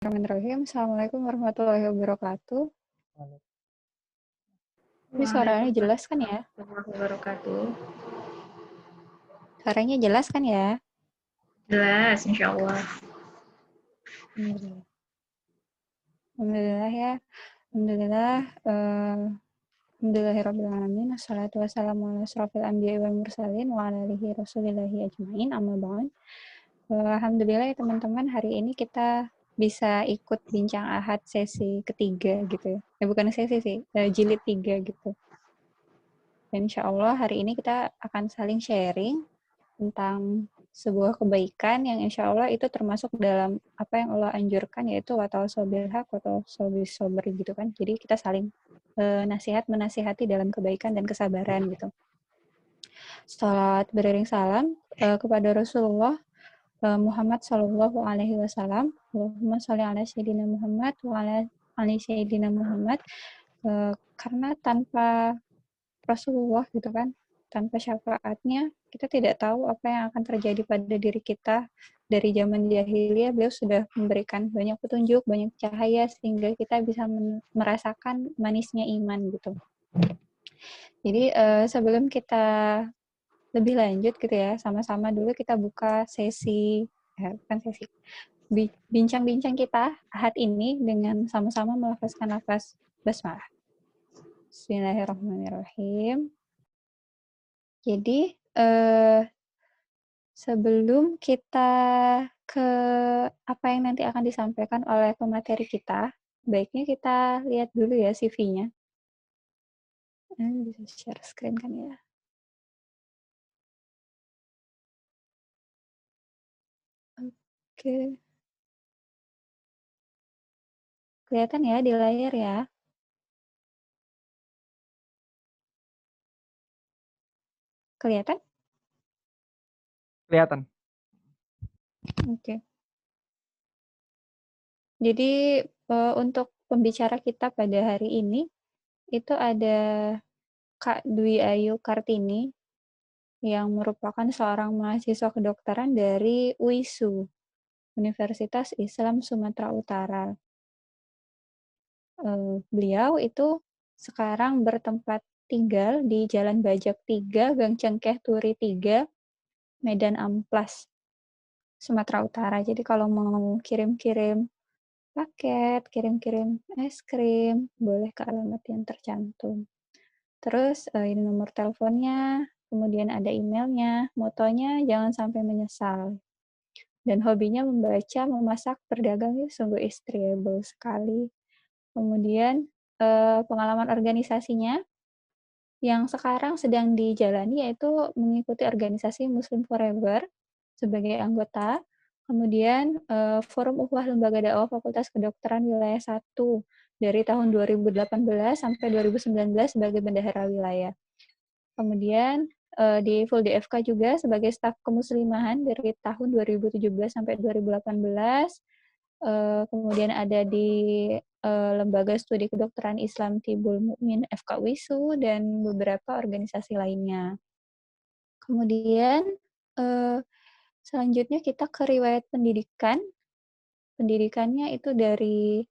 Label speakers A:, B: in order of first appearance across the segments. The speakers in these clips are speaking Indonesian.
A: Bismillahirrahmanirrahim. Assalamualaikum warahmatullahi wabarakatuh. Ini suaranya
B: Waalaikumsalam
A: jelas kan ya?
B: warahmatullahi wabarakatuh.
A: Suaranya jelas kan ya?
B: Jelas, insya Allah.
A: Alhamdulillah. Alhamdulillah ya. Alhamdulillah. Alhamdulillahirrahmanirrahim. Assalatu wassalamu ala asrafil anbiya wal mursalin wa ala alihi rasulillahi ajma'in. Amma ba'd. Alhamdulillah ya teman-teman, hari ini kita bisa ikut bincang ahad sesi ketiga gitu ya. Bukan sesi sih, jilid 3 gitu. Dan insya Allah hari ini kita akan saling sharing tentang sebuah kebaikan yang insya Allah itu termasuk dalam apa yang Allah anjurkan, yaitu watawasau bil haq watawasau bis sabr gitu kan. Jadi kita saling menasihati dalam kebaikan dan kesabaran gitu. Salat beriring salam kepada Rasulullah Muhammad Sallallahu Alaihi Wasallam. Allahumma sholli ala Sayyidina Muhammad wa ala ali Sayyidina Muhammad. Karena tanpa Rasulullah gitu kan, tanpa syafaatnya kita tidak tahu apa yang akan terjadi pada diri kita. Dari zaman jahiliyah beliau sudah memberikan banyak petunjuk, banyak cahaya sehingga kita bisa merasakan manisnya iman gitu. Jadi sebelum kita lebih lanjut gitu ya, sama-sama dulu kita buka bincang-bincang kita ahad ini dengan sama-sama melafazkan lafaz basmalah. Bismillahirrahmanirrahim. Jadi sebelum kita ke apa yang nanti akan disampaikan oleh pemateri kita, baiknya kita lihat dulu ya CV-nya. Bisa share screen kan ya? Oke. Kelihatan ya di layar ya? Kelihatan?
C: Kelihatan.
A: Oke. Jadi untuk pembicara kita pada hari ini itu ada Kak Dwi Ayu Kartini yang merupakan seorang mahasiswa kedokteran dari UISU, Universitas Islam Sumatera Utara. Beliau itu sekarang bertempat tinggal di Jalan Bajak 3, Gang Cengkeh Turi 3, Medan Amplas, Sumatera Utara. Jadi kalau mau kirim-kirim paket, kirim-kirim es krim, boleh ke alamat yang tercantum. Terus ini nomor teleponnya, kemudian ada emailnya, motonya jangan sampai menyesal. Dan hobinya membaca, memasak, berdagang, ya sungguh istriable sekali. Kemudian pengalaman organisasinya yang sekarang sedang dijalani yaitu mengikuti organisasi Muslim Forever sebagai anggota, kemudian Forum Ukhuwah Lembaga Dakwah Fakultas Kedokteran Wilayah 1 dari tahun 2018 sampai 2019 sebagai bendahara wilayah. Kemudian di Full DFK juga sebagai staf kemuslimahan dari tahun 2017 sampai 2018. Kemudian ada di Lembaga Studi Kedokteran Islam Tibul Mukmin FK UISU dan beberapa organisasi lainnya. Kemudian selanjutnya kita ke riwayat pendidikan. Pendidikannya itu dari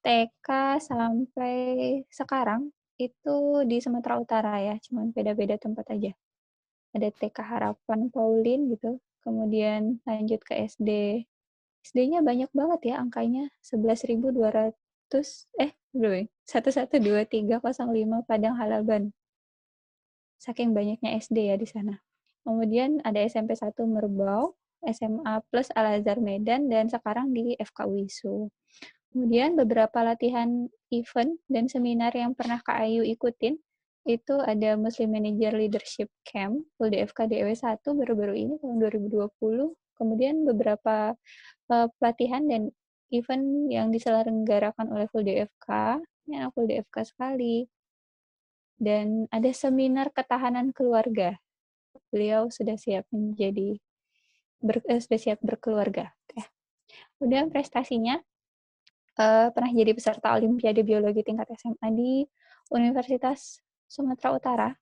A: TK sampai sekarang itu di Sumatera Utara ya, cuman beda-beda tempat aja. Ada TK Harapan Paulin gitu, kemudian lanjut ke SD. SD-nya banyak banget ya angkanya, 11.200, belum, 112305 Padang Halaban. Saking banyaknya SD ya di sana. Kemudian ada SMP 1 Merbau, SMA plus Al-Azhar Medan, dan sekarang di FK UISU. Kemudian beberapa latihan event dan seminar yang pernah Kak Ayu ikutin, itu ada Muslim Manager Leadership Camp, UDFK DW 1 baru-baru ini tahun 2020. Kemudian beberapa pelatihan dan event yang diselenggarakan oleh Full DFK, ini anak Full DFK sekali. Dan ada seminar ketahanan keluarga. Beliau sudah siap sudah siap berkeluarga. Kemudian prestasinya, pernah jadi peserta Olimpiade Biologi tingkat SMA di Universitas Sumatera Utara.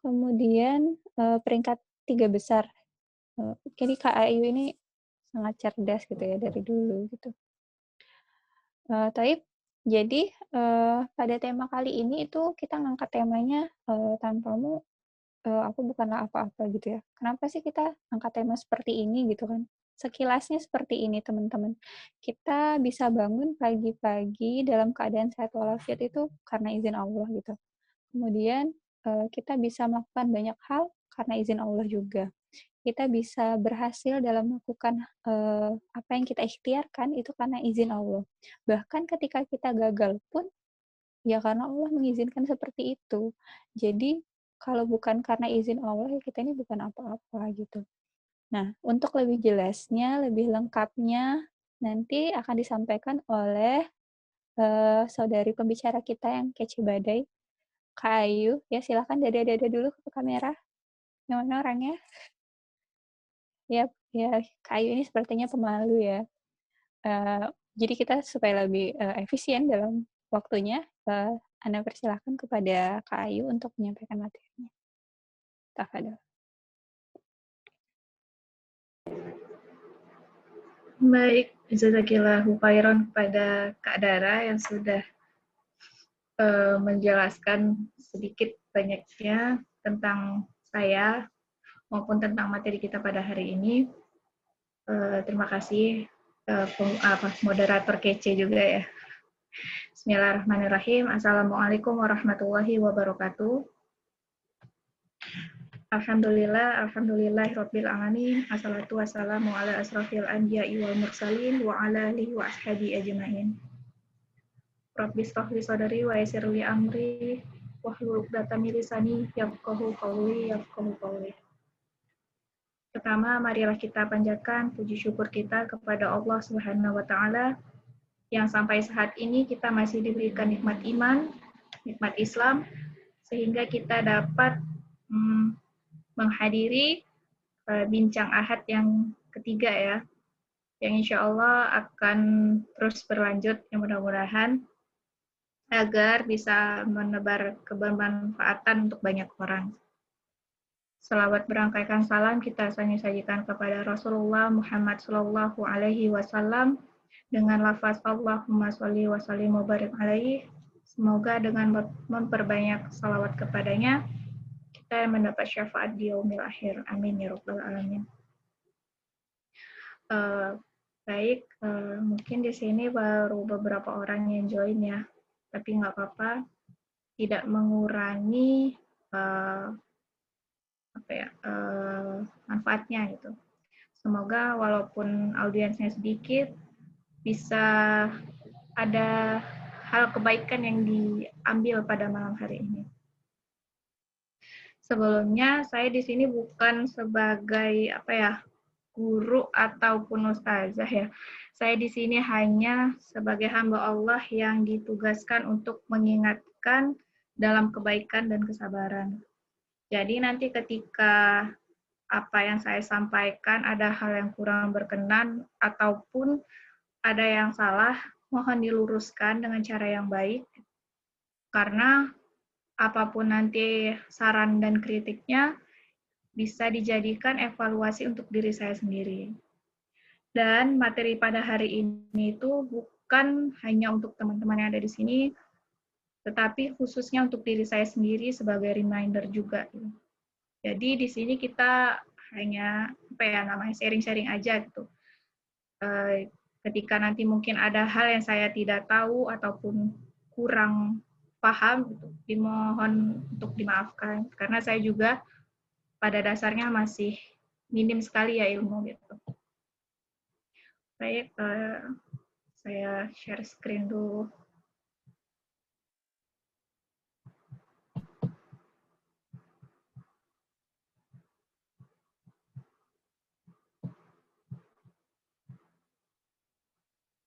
A: Kemudian peringkat 3 besar. Jadi Kak Ayu ini sangat cerdas gitu ya dari dulu gitu. Taib, jadi, pada tema kali ini itu kita ngangkat temanya, tanpamu, aku bukanlah apa-apa gitu ya. Kenapa sih kita angkat tema seperti ini gitu kan? Sekilasnya seperti ini teman-teman. Kita bisa bangun pagi-pagi dalam keadaan sehat walafiat itu karena izin Allah gitu. Kemudian, kita bisa melakukan banyak hal karena izin Allah juga. Kita bisa berhasil dalam melakukan, apa yang kita ikhtiarkan itu karena izin Allah. Bahkan ketika kita gagal pun, ya karena Allah mengizinkan seperti itu. Jadi, kalau bukan karena izin Allah, ya kita ini bukan apa-apa gitu. Nah, untuk lebih jelasnya, lebih lengkapnya, nanti akan disampaikan oleh, saudari pembicara kita yang kece badai, Kak Ayu. Ya silakan dada-dada dulu ke kamera, yang mana orangnya? Ya, ya Kak Ayu ini sepertinya pemalu ya. Eee, jadi kita supaya lebih, efisien dalam waktunya, Anda persilahkan kepada Kak Ayu untuk menyampaikan materinya. Tafadhol.
B: Baik, jazakillahu khairan kepada Kak Dara yang sudah menjelaskan sedikit banyaknya tentang saya maupun tentang materi kita pada hari ini. Terima kasih moderator kece juga ya. Bismillahirrahmanirrahim. Assalamualaikum warahmatullahi wabarakatuh. Alhamdulillahirabbil alamin. Assalatu wassalamu ala asrofil anbiya'i wal mursalin wa ala alihi wa ashabi ajmain. Rabbi shrah li sadri wa yassir li amri wahlul 'uqdatam min lisani yafqahu qawli. Pertama, marilah kita panjatkan puji syukur kita kepada Allah Subhanahu wa taala yang sampai saat ini kita masih diberikan nikmat iman, nikmat Islam, sehingga kita dapat menghadiri bincang ahad yang ketiga ya, yang insya Allah akan terus berlanjut, yang mudah-mudahan agar bisa menebar kebermanfaatan untuk banyak orang. Selawat berangkaikan salam kita sajikan kepada Rasulullah Muhammad Sallallahu Alaihi Wasallam dengan lafaz Allahumma sholli wa sallim wa barik alaihi. Semoga dengan memperbanyak salawat kepadanya, kita mendapat syafaat di yaumil akhir. Amin ya rabbal alamin. Baik, mungkin di sini baru beberapa orang yang join ya, tapi nggak apa-apa, tidak mengurangi manfaatnya gitu. Semoga walaupun audiensnya sedikit, bisa ada hal kebaikan yang diambil pada malam hari ini. Sebelumnya saya di sini bukan sebagai guru ataupun ustazah ya. Saya di sini hanya sebagai hamba Allah yang ditugaskan untuk mengingatkan dalam kebaikan dan kesabaran. Jadi nanti ketika apa yang saya sampaikan ada hal yang kurang berkenan ataupun ada yang salah, mohon diluruskan dengan cara yang baik. Karena apapun nanti saran dan kritiknya bisa dijadikan evaluasi untuk diri saya sendiri. Dan materi pada hari ini itu bukan hanya untuk teman-teman yang ada di sini, tetapi khususnya untuk diri saya sendiri sebagai reminder juga. Jadi di sini kita hanya sharing-sharing aja gitu. Ketika nanti mungkin ada hal yang saya tidak tahu ataupun kurang paham, gitu, dimohon untuk dimaafkan. Karena saya juga pada dasarnya masih minim sekali ya ilmu gitu. Baik, saya share screen dulu.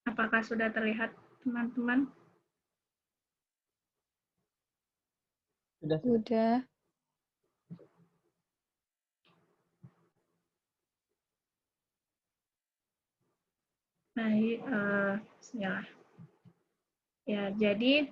B: Apakah sudah terlihat, teman-teman?
A: Sudah.
B: Baik, bismillah. Ya, jadi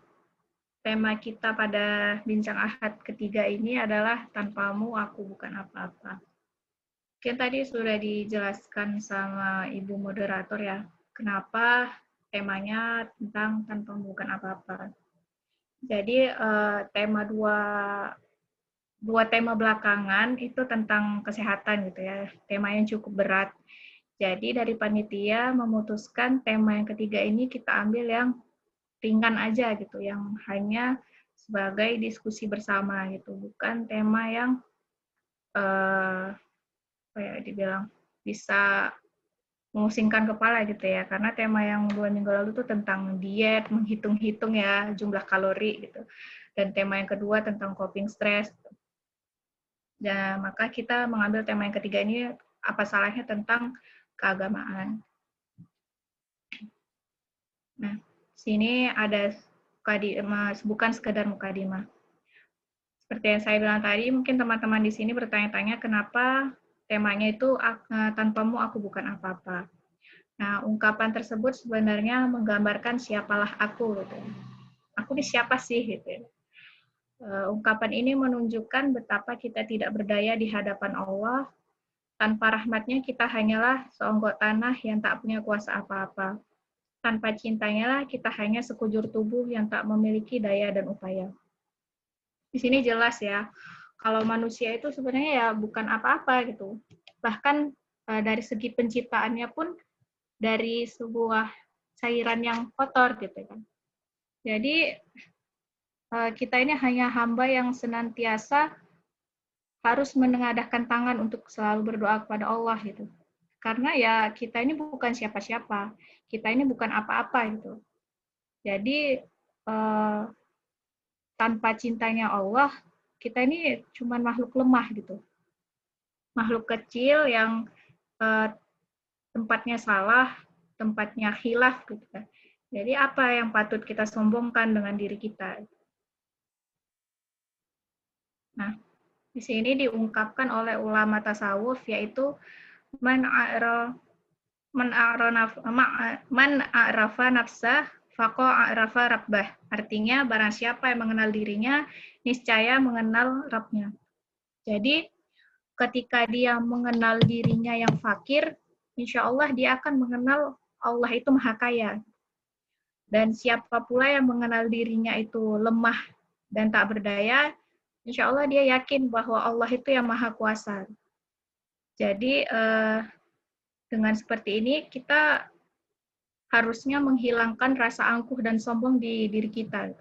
B: tema kita pada bincang ahad ketiga ini adalah tanpamu aku bukan apa-apa. Mungkin tadi sudah dijelaskan sama Ibu Moderator ya, kenapa temanya tentang tanpa bukan apa-apa. Jadi tema dua tema belakangan itu tentang kesehatan gitu ya, tema yang cukup berat. Jadi dari panitia memutuskan tema yang ketiga ini kita ambil yang ringan aja gitu, yang hanya sebagai diskusi bersama gitu, bukan tema yang apa ya dibilang bisa memusingkan kepala gitu ya, karena tema yang 2 minggu lalu tuh tentang diet, menghitung-hitung ya jumlah kalori gitu, dan tema yang kedua tentang coping stress. Dan maka kita mengambil tema yang ketiga ini, apa salahnya tentang keagamaan. Nah, sini ada mukadimah, bukan sekedar mukadimah. Seperti yang saya bilang tadi, mungkin teman-teman di sini bertanya-tanya kenapa temanya itu tanpamu aku bukan apa-apa. Nah, ungkapan tersebut sebenarnya menggambarkan siapalah aku gitu. Aku ini siapa sih gitu. Ungkapan ini menunjukkan betapa kita tidak berdaya di hadapan Allah. Tanpa rahmatnya kita hanyalah seonggok tanah yang tak punya kuasa apa-apa. Tanpa cintanya lah kita hanya sekujur tubuh yang tak memiliki daya dan upaya. Di sini jelas ya, kalau manusia itu sebenarnya ya bukan apa-apa gitu. Bahkan dari segi penciptaannya pun dari sebuah cairan yang kotor gitu kan. Jadi kita ini hanya hamba yang senantiasa harus menengadahkan tangan untuk selalu berdoa kepada Allah gitu. Karena ya kita ini bukan siapa-siapa, kita ini bukan apa-apa gitu. Jadi tanpa cintanya Allah, kita ini cuma makhluk lemah gitu. Makhluk kecil yang tempatnya salah, tempatnya khilaf gitu kan. Jadi apa yang patut kita sombongkan dengan diri kita? Nah, di sini diungkapkan oleh ulama tasawuf yaitu man a'rafa nafsah faqo a'rafa rabbah. Artinya barang siapa yang mengenal dirinya niscaya mengenal Rabbnya. Jadi ketika dia mengenal dirinya yang fakir, insya Allah dia akan mengenal Allah itu maha kaya. Dan siapa pula yang mengenal dirinya itu lemah dan tak berdaya, insya Allah dia yakin bahwa Allah itu yang maha kuasa. Jadi dengan seperti ini kita harusnya menghilangkan rasa angkuh dan sombong di diri kita.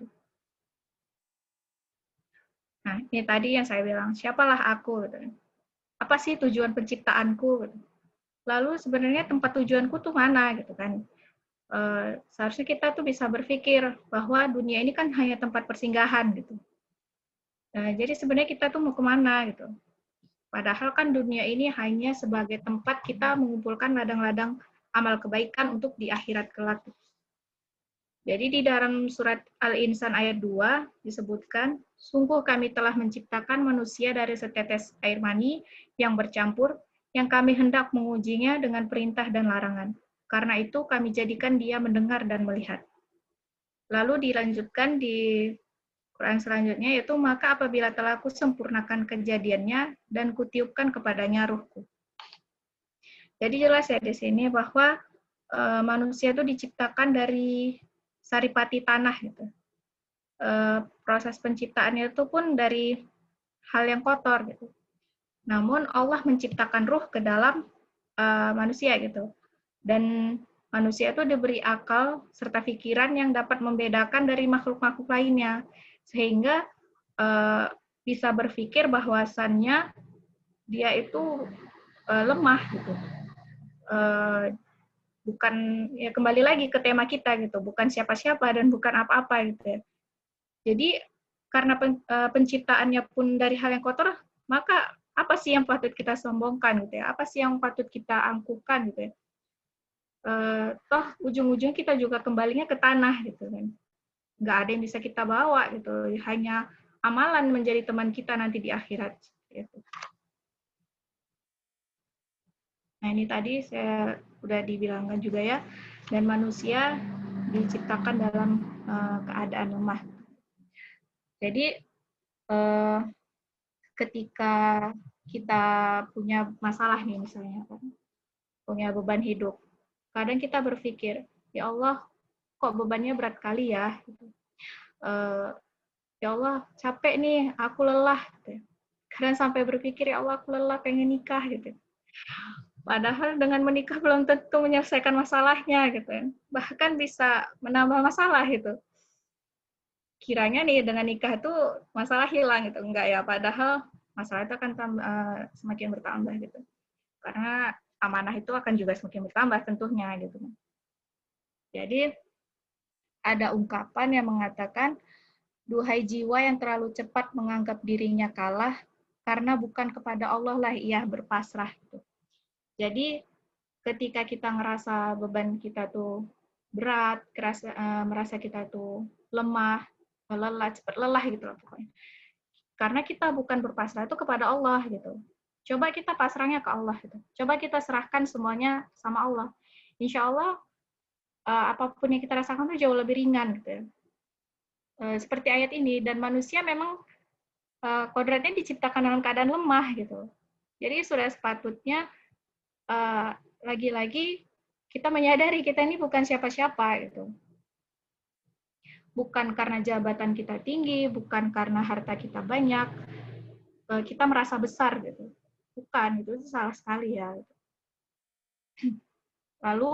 B: Nah, ini tadi yang saya bilang, siapalah aku? Apa sih tujuan penciptaanku? Lalu sebenarnya tempat tujuanku tuh mana gitu kan? Seharusnya kita tuh bisa berpikir bahwa dunia ini kan hanya tempat persinggahan gitu. Nah, jadi sebenarnya kita tuh mau kemana gitu? Padahal kan dunia ini hanya sebagai tempat kita mengumpulkan ladang-ladang amal kebaikan untuk di akhirat kelak. Jadi di dalam surat Al-Insan ayat 2 disebutkan, sungguh kami telah menciptakan manusia dari setetes air mani yang bercampur, yang kami hendak mengujinya dengan perintah dan larangan. Karena itu kami jadikan dia mendengar dan melihat. Lalu dilanjutkan di Quran selanjutnya, yaitu maka apabila telah kusempurnakan kejadiannya dan kutiupkan kepadanya ruhku. Jadi jelas ya di sini bahwa manusia itu diciptakan dari saripati tanah gitu. Proses penciptaannya itu pun dari hal yang kotor gitu. Namun Allah menciptakan ruh ke dalam manusia gitu. Dan manusia itu diberi akal serta pikiran yang dapat membedakan dari makhluk-makhluk lainnya. Sehingga bisa berpikir bahwasannya dia itu lemah gitu. Bukan ya kembali lagi ke tema kita gitu, bukan siapa-siapa dan bukan apa-apa gitu ya. Jadi karena penciptaannya pun dari hal yang kotor, maka apa sih yang patut kita sombongkan gitu ya? Apa sih yang patut kita angkuhkan gitu ya? Toh ujung-ujungnya kita juga kembalinya ke tanah gitu kan. Nggak ada yang bisa kita bawa gitu, hanya amalan menjadi teman kita nanti di akhirat. Gitu. Nah ini tadi saya udah dibilangkan juga ya, dan manusia diciptakan dalam keadaan lemah. Jadi ketika kita punya masalah nih misalnya, punya beban hidup, kadang kita berpikir, ya Allah, kok bebannya berat kali ya. Gitu. Ya Allah, capek nih, aku lelah. Gitu. Kadang sampai berpikir, ya Allah, aku lelah, pengen nikah. Gitu. Padahal dengan menikah belum tentu menyelesaikan masalahnya. Gitu. Bahkan bisa menambah masalah. Gitu. Kiranya nih dengan nikah itu masalah hilang. Gitu. Enggak ya, padahal masalah itu akan semakin bertambah. Gitu. Karena amanah itu akan juga semakin bertambah tentunya. Gitu. Jadi, ada ungkapan yang mengatakan, duhai jiwa yang terlalu cepat menganggap dirinya kalah, karena bukan kepada Allah lah ia berpasrah. Jadi ketika kita ngerasa beban kita tuh berat, merasa kita tuh lemah, lelah, cepat lelah gitu loh pokoknya. Karena kita bukan berpasrah itu kepada Allah gitu. Coba kita pasrahnya ke Allah gitu. Coba kita serahkan semuanya sama Allah. Insya Allah apapun yang kita rasakan tuh jauh lebih ringan gitu ya. Seperti ayat ini, dan manusia memang kodratnya diciptakan dalam keadaan lemah gitu. Jadi sudah sepatutnya lagi-lagi kita menyadari kita ini bukan siapa-siapa gitu. Bukan karena jabatan kita tinggi, bukan karena harta kita banyak, kita merasa besar gitu. Bukan, itu salah sekali ya. Lalu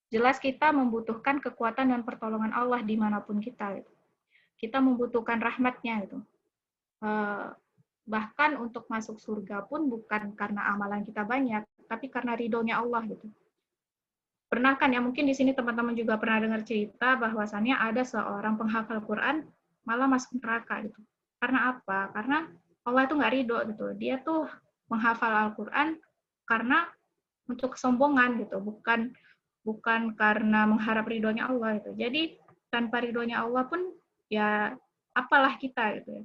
B: jelas kita membutuhkan kekuatan dan pertolongan Allah dimanapun kita. Gitu. Kita membutuhkan rahmatnya gitu. Bahkan untuk masuk surga pun bukan karena amalan kita banyak, tapi karena ridhonya Allah gitu. Pernah kan ya, mungkin di sini teman-teman juga pernah dengar cerita bahwasannya ada seorang penghafal Quran malah masuk neraka gitu. Karena apa? Karena Allah itu nggak ridho gitu. Dia tuh menghafal Al-Quran karena untuk kesombongan gitu, bukan karena mengharap ridhonya Allah gitu. Jadi tanpa ridhonya Allah pun ya apalah kita gitu ya.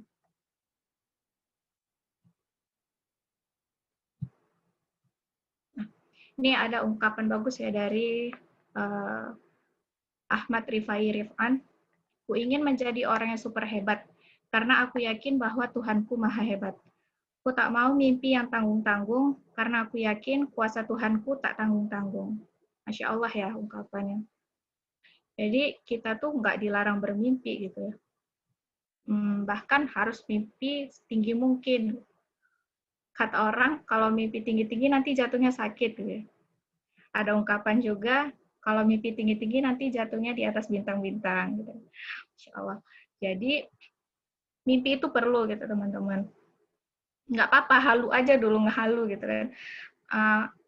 B: Ini ada ungkapan bagus ya dari Ahmad Rifai Rif'an. Ku ingin menjadi orang yang super hebat, karena aku yakin bahwa Tuhanku maha hebat. Ku tak mau mimpi yang tanggung-tanggung, karena aku yakin kuasa Tuhanku tak tanggung-tanggung. Masya Allah ya ungkapannya. Jadi kita tuh nggak dilarang bermimpi gitu ya. Bahkan harus mimpi setinggi mungkin. Kata orang, kalau mimpi tinggi-tinggi nanti jatuhnya sakit. Gitu ya. Ada ungkapan juga, kalau mimpi tinggi-tinggi nanti jatuhnya di atas bintang-bintang. Gitu. Masya Allah. Jadi, mimpi itu perlu gitu teman-teman. Nggak apa-apa, halu aja dulu, ngehalu gitu kan.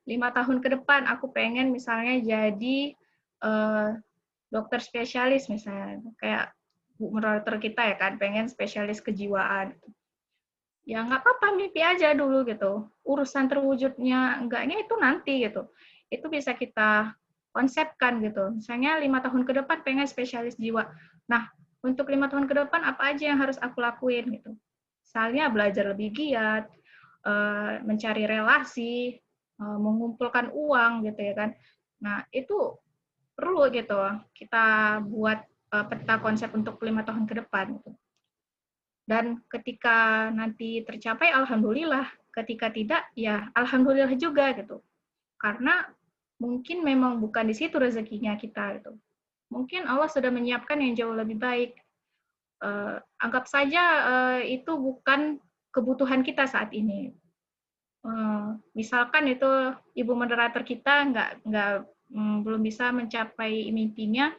B: 5 tahun ke depan aku pengen misalnya jadi dokter spesialis misalnya. Kayak Bu moderator kita ya kan, pengen spesialis kejiwaan. Ya nggak apa-apa, mimpi aja dulu gitu. Urusan terwujudnya enggaknya itu nanti gitu. Itu bisa kita konsepkan gitu. Misalnya 5 tahun ke depan pengen spesialis jiwa. Nah, untuk 5 tahun ke depan apa aja yang harus aku lakuin gitu. Misalnya belajar lebih giat, mencari relasi, mengumpulkan uang gitu ya kan. Nah, itu perlu gitu kita buat peta konsep untuk 5 tahun ke depan gitu. Dan ketika nanti tercapai, alhamdulillah. Ketika tidak, ya alhamdulillah juga gitu. Karena mungkin memang bukan di situ rezekinya kita gitu. Mungkin Allah sudah menyiapkan yang jauh lebih baik. Anggap saja itu bukan kebutuhan kita saat ini. Misalkan itu ibu moderator kita belum bisa mencapai mimpinya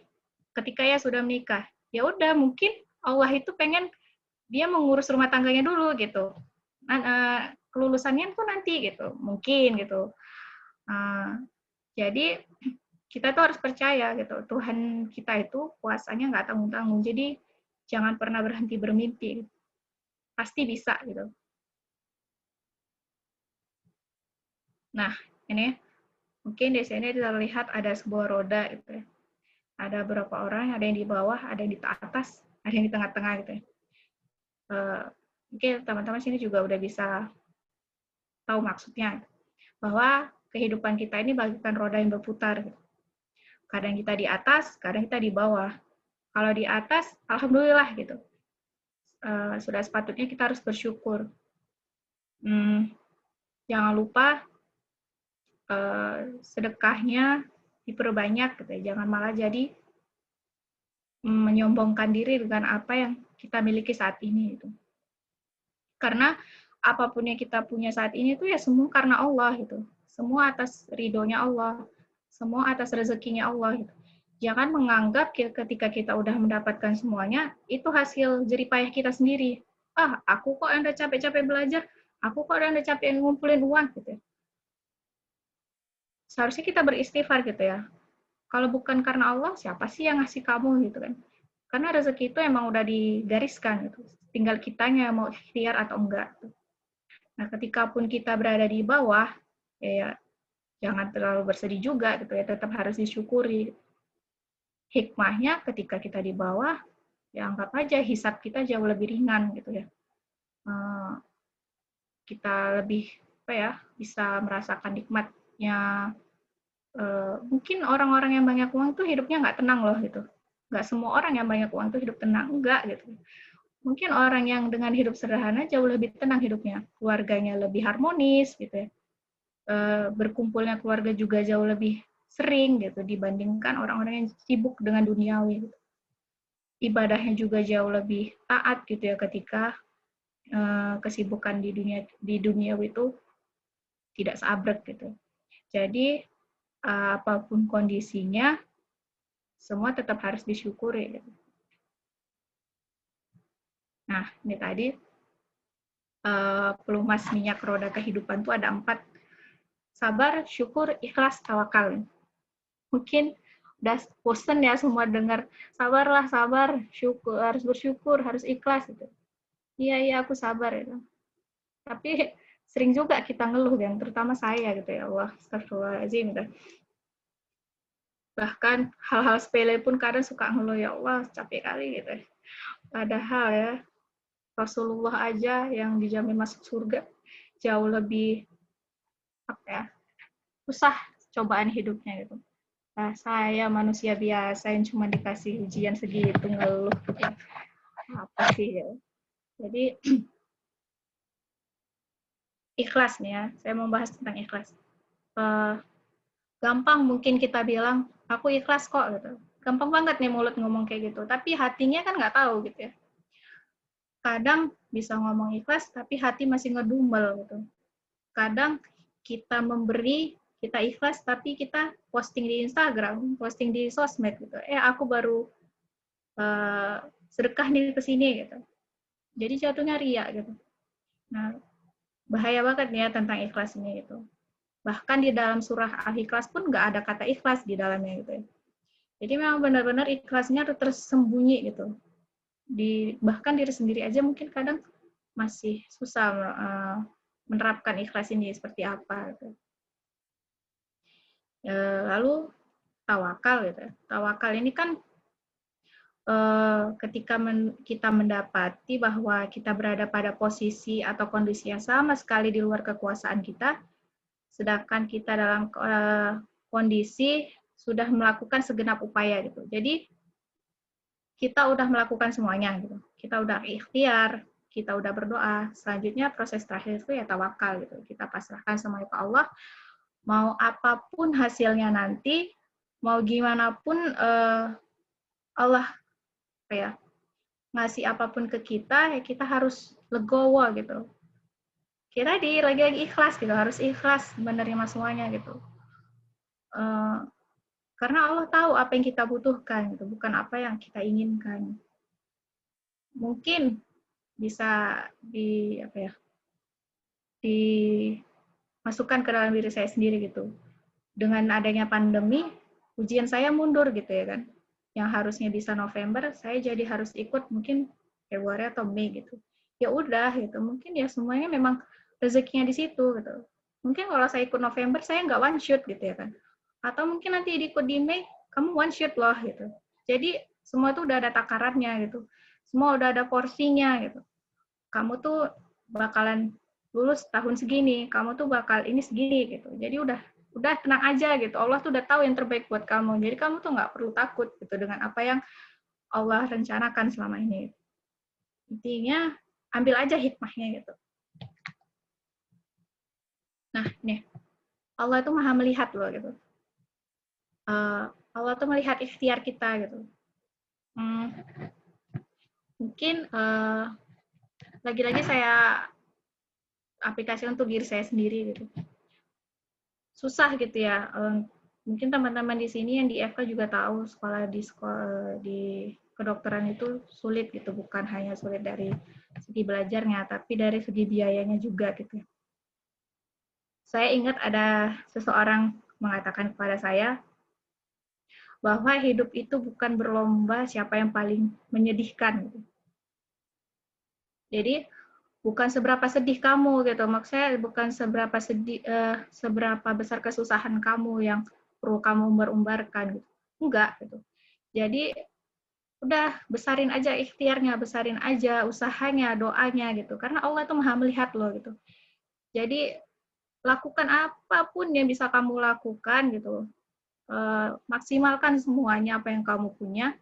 B: ketika ya sudah menikah. Ya udah, mungkin Allah itu pengen dia mengurus rumah tangganya dulu gitu. Kelulusannya tuh nanti gitu, mungkin gitu. Jadi kita tuh harus percaya gitu, Tuhan kita itu kuasanya nggak tanggung-tanggung. Jadi jangan pernah berhenti bermimpi, pasti bisa gitu. Nah ini mungkin di sini terlihat ada sebuah roda gitu ya. Ada beberapa orang, ada yang di bawah, ada yang di atas, ada yang di tengah-tengah gitu ya. Mungkin teman-teman sini juga udah bisa tahu maksudnya, bahwa kehidupan kita ini bagaikan roda yang berputar. Gitu. Kadang kita di atas, kadang kita di bawah. Kalau di atas, alhamdulillah gitu. Sudah sepatutnya kita harus bersyukur. Jangan lupa sedekahnya diperbanyak gitu ya. Jangan malah jadi menyombongkan diri dengan apa yang kita miliki saat ini itu. Karena apapun yang kita punya saat ini itu ya semua karena Allah gitu. Semua atas ridhonya Allah, semua atas rezekinya Allah gitu. Jangan menganggap ketika kita udah mendapatkan semuanya itu hasil jeripayah kita sendiri. Ah, aku kok yang udah capek-capek belajar, aku kok udah capek ngumpulin uang gitu ya. Seharusnya kita beristighfar gitu ya. Kalau bukan karena Allah, siapa sih yang ngasih kamu gitu kan? Karena rezeki itu emang udah digariskan gitu. Tinggal kitanya mau ikhtiar atau enggak. Nah, ketika pun kita berada di bawah, ya jangan terlalu bersedih juga gitu ya, tetap harus disyukuri. Hikmahnya ketika kita di bawah, ya anggap aja hisab kita jauh lebih ringan gitu ya. Kita lebih apa ya, bisa merasakan nikmatnya. Mungkin orang-orang yang banyak uang tuh hidupnya nggak tenang loh gitu. Nggak semua orang yang banyak uang tuh hidup tenang, enggak gitu. Mungkin orang yang dengan hidup sederhana jauh lebih tenang hidupnya, keluarganya lebih harmonis gitu ya. Berkumpulnya keluarga juga jauh lebih sering gitu dibandingkan orang-orang yang sibuk dengan duniawi. Gitu. Ibadahnya juga jauh lebih taat gitu ya ketika kesibukan di duniawi itu tidak seabrek gitu. Jadi apapun kondisinya semua tetap harus disyukuri. Gitu. Nah ini tadi pelumas minyak roda kehidupan itu ada 4. Sabar, syukur, ikhlas, tawakal. Mungkin udah bosen ya semua dengar sabarlah, sabar, syukur, harus bersyukur, harus ikhlas gitu. Iya aku sabar gitu. Tapi sering juga kita ngeluh kan, terutama saya gitu ya Allah, astagfirullahaladzim gitu. Bahkan hal-hal sepele pun kadang suka ngeluh, ya Allah capek kali gitu. Padahal ya Rasulullah aja yang dijamin masuk surga jauh lebih apa ya, susah cobaan hidupnya gitu. Nah, saya manusia biasa yang cuma dikasih ujian segitu ngeluh gitu. Apa sih ya? Jadi ikhlas nih ya, saya mau bahas tentang ikhlas. Gampang mungkin kita bilang, aku ikhlas kok gitu. Gampang banget nih mulut ngomong kayak gitu, tapi hatinya kan nggak tahu gitu ya. Kadang bisa ngomong ikhlas, tapi hati masih ngedumel gitu. Kadang kita memberi, kita ikhlas, tapi kita posting di Instagram, posting di sosmed gitu. Aku baru sedekah nih ke sini gitu. Jadi jatuhnya ria gitu. Nah, bahaya banget nih ya tentang ikhlas ini gitu. Bahkan di dalam surah Al-Ikhlas pun nggak ada kata ikhlas di dalamnya gitu ya. Jadi memang benar-benar ikhlasnya tersembunyi gitu. Bahkan diri sendiri aja mungkin kadang masih susah menerapkan ikhlas ini seperti apa gitu. Lalu tawakal gitu. Tawakal ini kan ketika kita mendapati bahwa kita berada pada posisi atau kondisi yang sama sekali di luar kekuasaan kita, sedangkan kita dalam kondisi sudah melakukan segenap upaya gitu. Jadi kita udah melakukan semuanya gitu. Kita udah ikhtiar, kita udah berdoa. Selanjutnya proses terakhir itu ya tawakal gitu. Kita pasrahkan semuanya ke Allah. Mau apapun hasilnya nanti, mau gimana pun Allah ya ngasih apapun ke kita, ya kita harus legowo gitu. Kita lagi-lagi ikhlas gitu, harus ikhlas menerima semuanya gitu. Karena Allah tahu apa yang kita butuhkan, gitu, bukan apa yang kita inginkan. Mungkin bisa dimasukkan ke dalam diri saya sendiri gitu. Dengan adanya pandemi, ujian saya mundur gitu ya kan. Yang harusnya bisa November, saya jadi harus ikut mungkin Februari atau Mei gitu. Ya udah gitu, mungkin ya semuanya memang rezekinya di situ gitu. Mungkin kalau saya ikut November, saya nggak one shoot gitu ya kan. Atau mungkin nanti ikut di Mei, kamu one shoot loh gitu. Jadi semua tuh udah ada takarannya gitu. Semua udah ada porsinya gitu. Kamu tuh bakalan lulus tahun segini, kamu tuh bakal ini segini gitu. Jadi udah tenang aja gitu. Allah tuh udah tahu yang terbaik buat kamu. Jadi kamu tuh nggak perlu takut gitu dengan apa yang Allah rencanakan selama ini. Intinya ambil aja hikmahnya gitu. Nah, nih Allah tuh maha melihat loh gitu. Allah tuh melihat ikhtiar kita gitu. Mungkin lagi-lagi saya aplikasi untuk diri saya sendiri gitu. Susah gitu ya. Mungkin teman-teman di sini yang di FK juga tahu sekolah di kedokteran itu sulit gitu, bukan hanya sulit dari segi belajarnya, tapi dari segi biayanya juga gitu. Saya ingat ada seseorang mengatakan kepada saya bahwa hidup itu bukan berlomba siapa yang paling menyedihkan. Gitu. Jadi bukan seberapa sedih kamu gitu, maksud saya bukan seberapa besar kesusahan kamu yang perlu kamu umbar-umbarkan gitu. Enggak gitu. Jadi udah besarin aja ikhtiarnya, besarin aja usahanya, doanya gitu. Karena Allah itu Maha melihat loh gitu. Jadi lakukan apapun yang bisa kamu lakukan gitu. Maksimalkan semuanya apa yang kamu punya.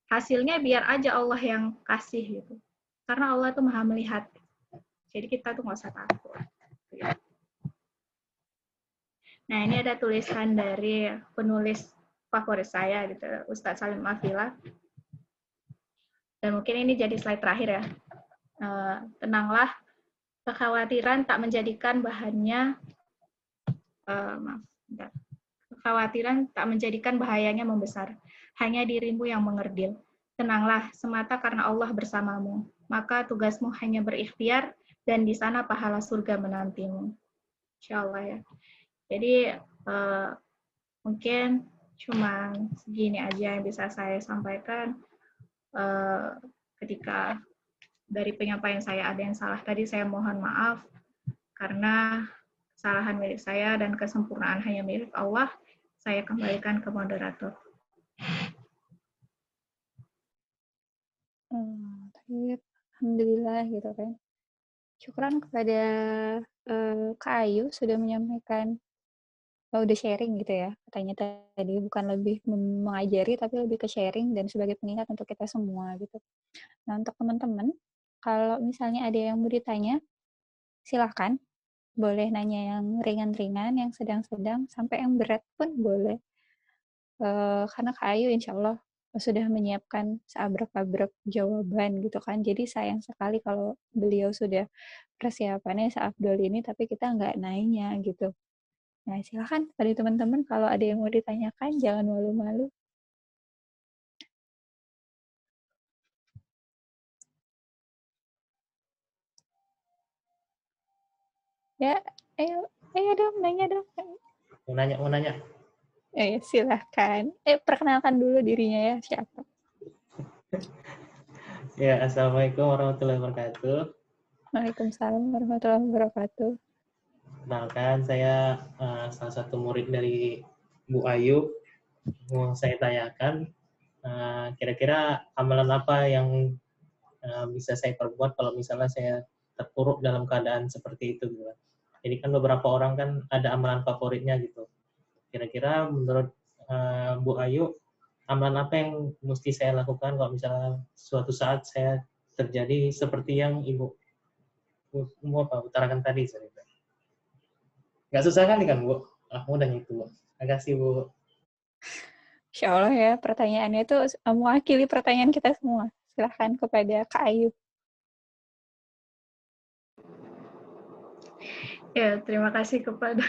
B: Hasilnya biar aja Allah yang kasih gitu. Karena Allah itu Maha melihat. Jadi kita tuh nggak usah takut. Nah, ini ada tulisan dari penulis favorit saya, gitu, Ustadz Salim Afila. Dan mungkin ini jadi slide terakhir ya. Tenanglah, kekhawatiran tak menjadikan bahannya, kekhawatiran tak menjadikan bahayanya membesar. Hanya dirimu yang mengerdil. Tenanglah, semata karena Allah bersamamu. Maka tugasmu hanya berikhtiar, dan di sana pahala surga menantimu. Insya Allah ya. Jadi mungkin cuma segini aja yang bisa saya sampaikan. Ketika dari penyampaian saya ada yang salah tadi, saya mohon maaf karena kesalahan milik saya dan kesempurnaan hanya milik Allah. Saya kembalikan ke moderator.
A: Alhamdulillah gitu kan. Syukran kepada Kak Ayu sudah menyampaikan, udah sharing gitu ya, katanya tadi bukan lebih mengajari tapi lebih ke sharing dan sebagai pengingat untuk kita semua gitu. Nah, untuk teman-teman, kalau misalnya ada yang mau ditanya, silahkan. Boleh nanya yang ringan-ringan, yang sedang-sedang, sampai yang berat pun boleh. Karena Kak Ayu insya Allah sudah menyiapkan seabrek-abrek jawaban gitu kan. Jadi sayang sekali kalau beliau sudah persiapannya seafdol ini, tapi kita nggak nanya gitu. Nah, silakan pada teman-teman kalau ada yang mau ditanyakan, jangan malu-malu. Ya, ayo dong, nanya dong.
C: Mau nanya.
A: Silahkan. Perkenalkan dulu dirinya ya, siapa?
C: Ya, Assalamualaikum warahmatullahi wabarakatuh.
A: Waalaikumsalam warahmatullahi wabarakatuh.
C: Kenalkan, saya salah satu murid dari Bu Ayu. Mau saya tanyakan, kira-kira amalan apa yang bisa saya perbuat kalau misalnya saya terpuruk dalam keadaan seperti itu, gitu. Jadi kan beberapa orang kan ada amalan favoritnya gitu. Kira-kira menurut Bu Ayu, amalan apa yang mesti saya lakukan kalau misalnya suatu saat saya terjadi seperti yang Ibu utarakan tadi? Nggak susah kali kan, Bu? Aku udah itu, Bu. Makasih, Bu.
A: Insya Allah ya, pertanyaannya itu mewakili pertanyaan kita semua. Silahkan kepada Kak Ayu.
B: Ya, terima kasih kepada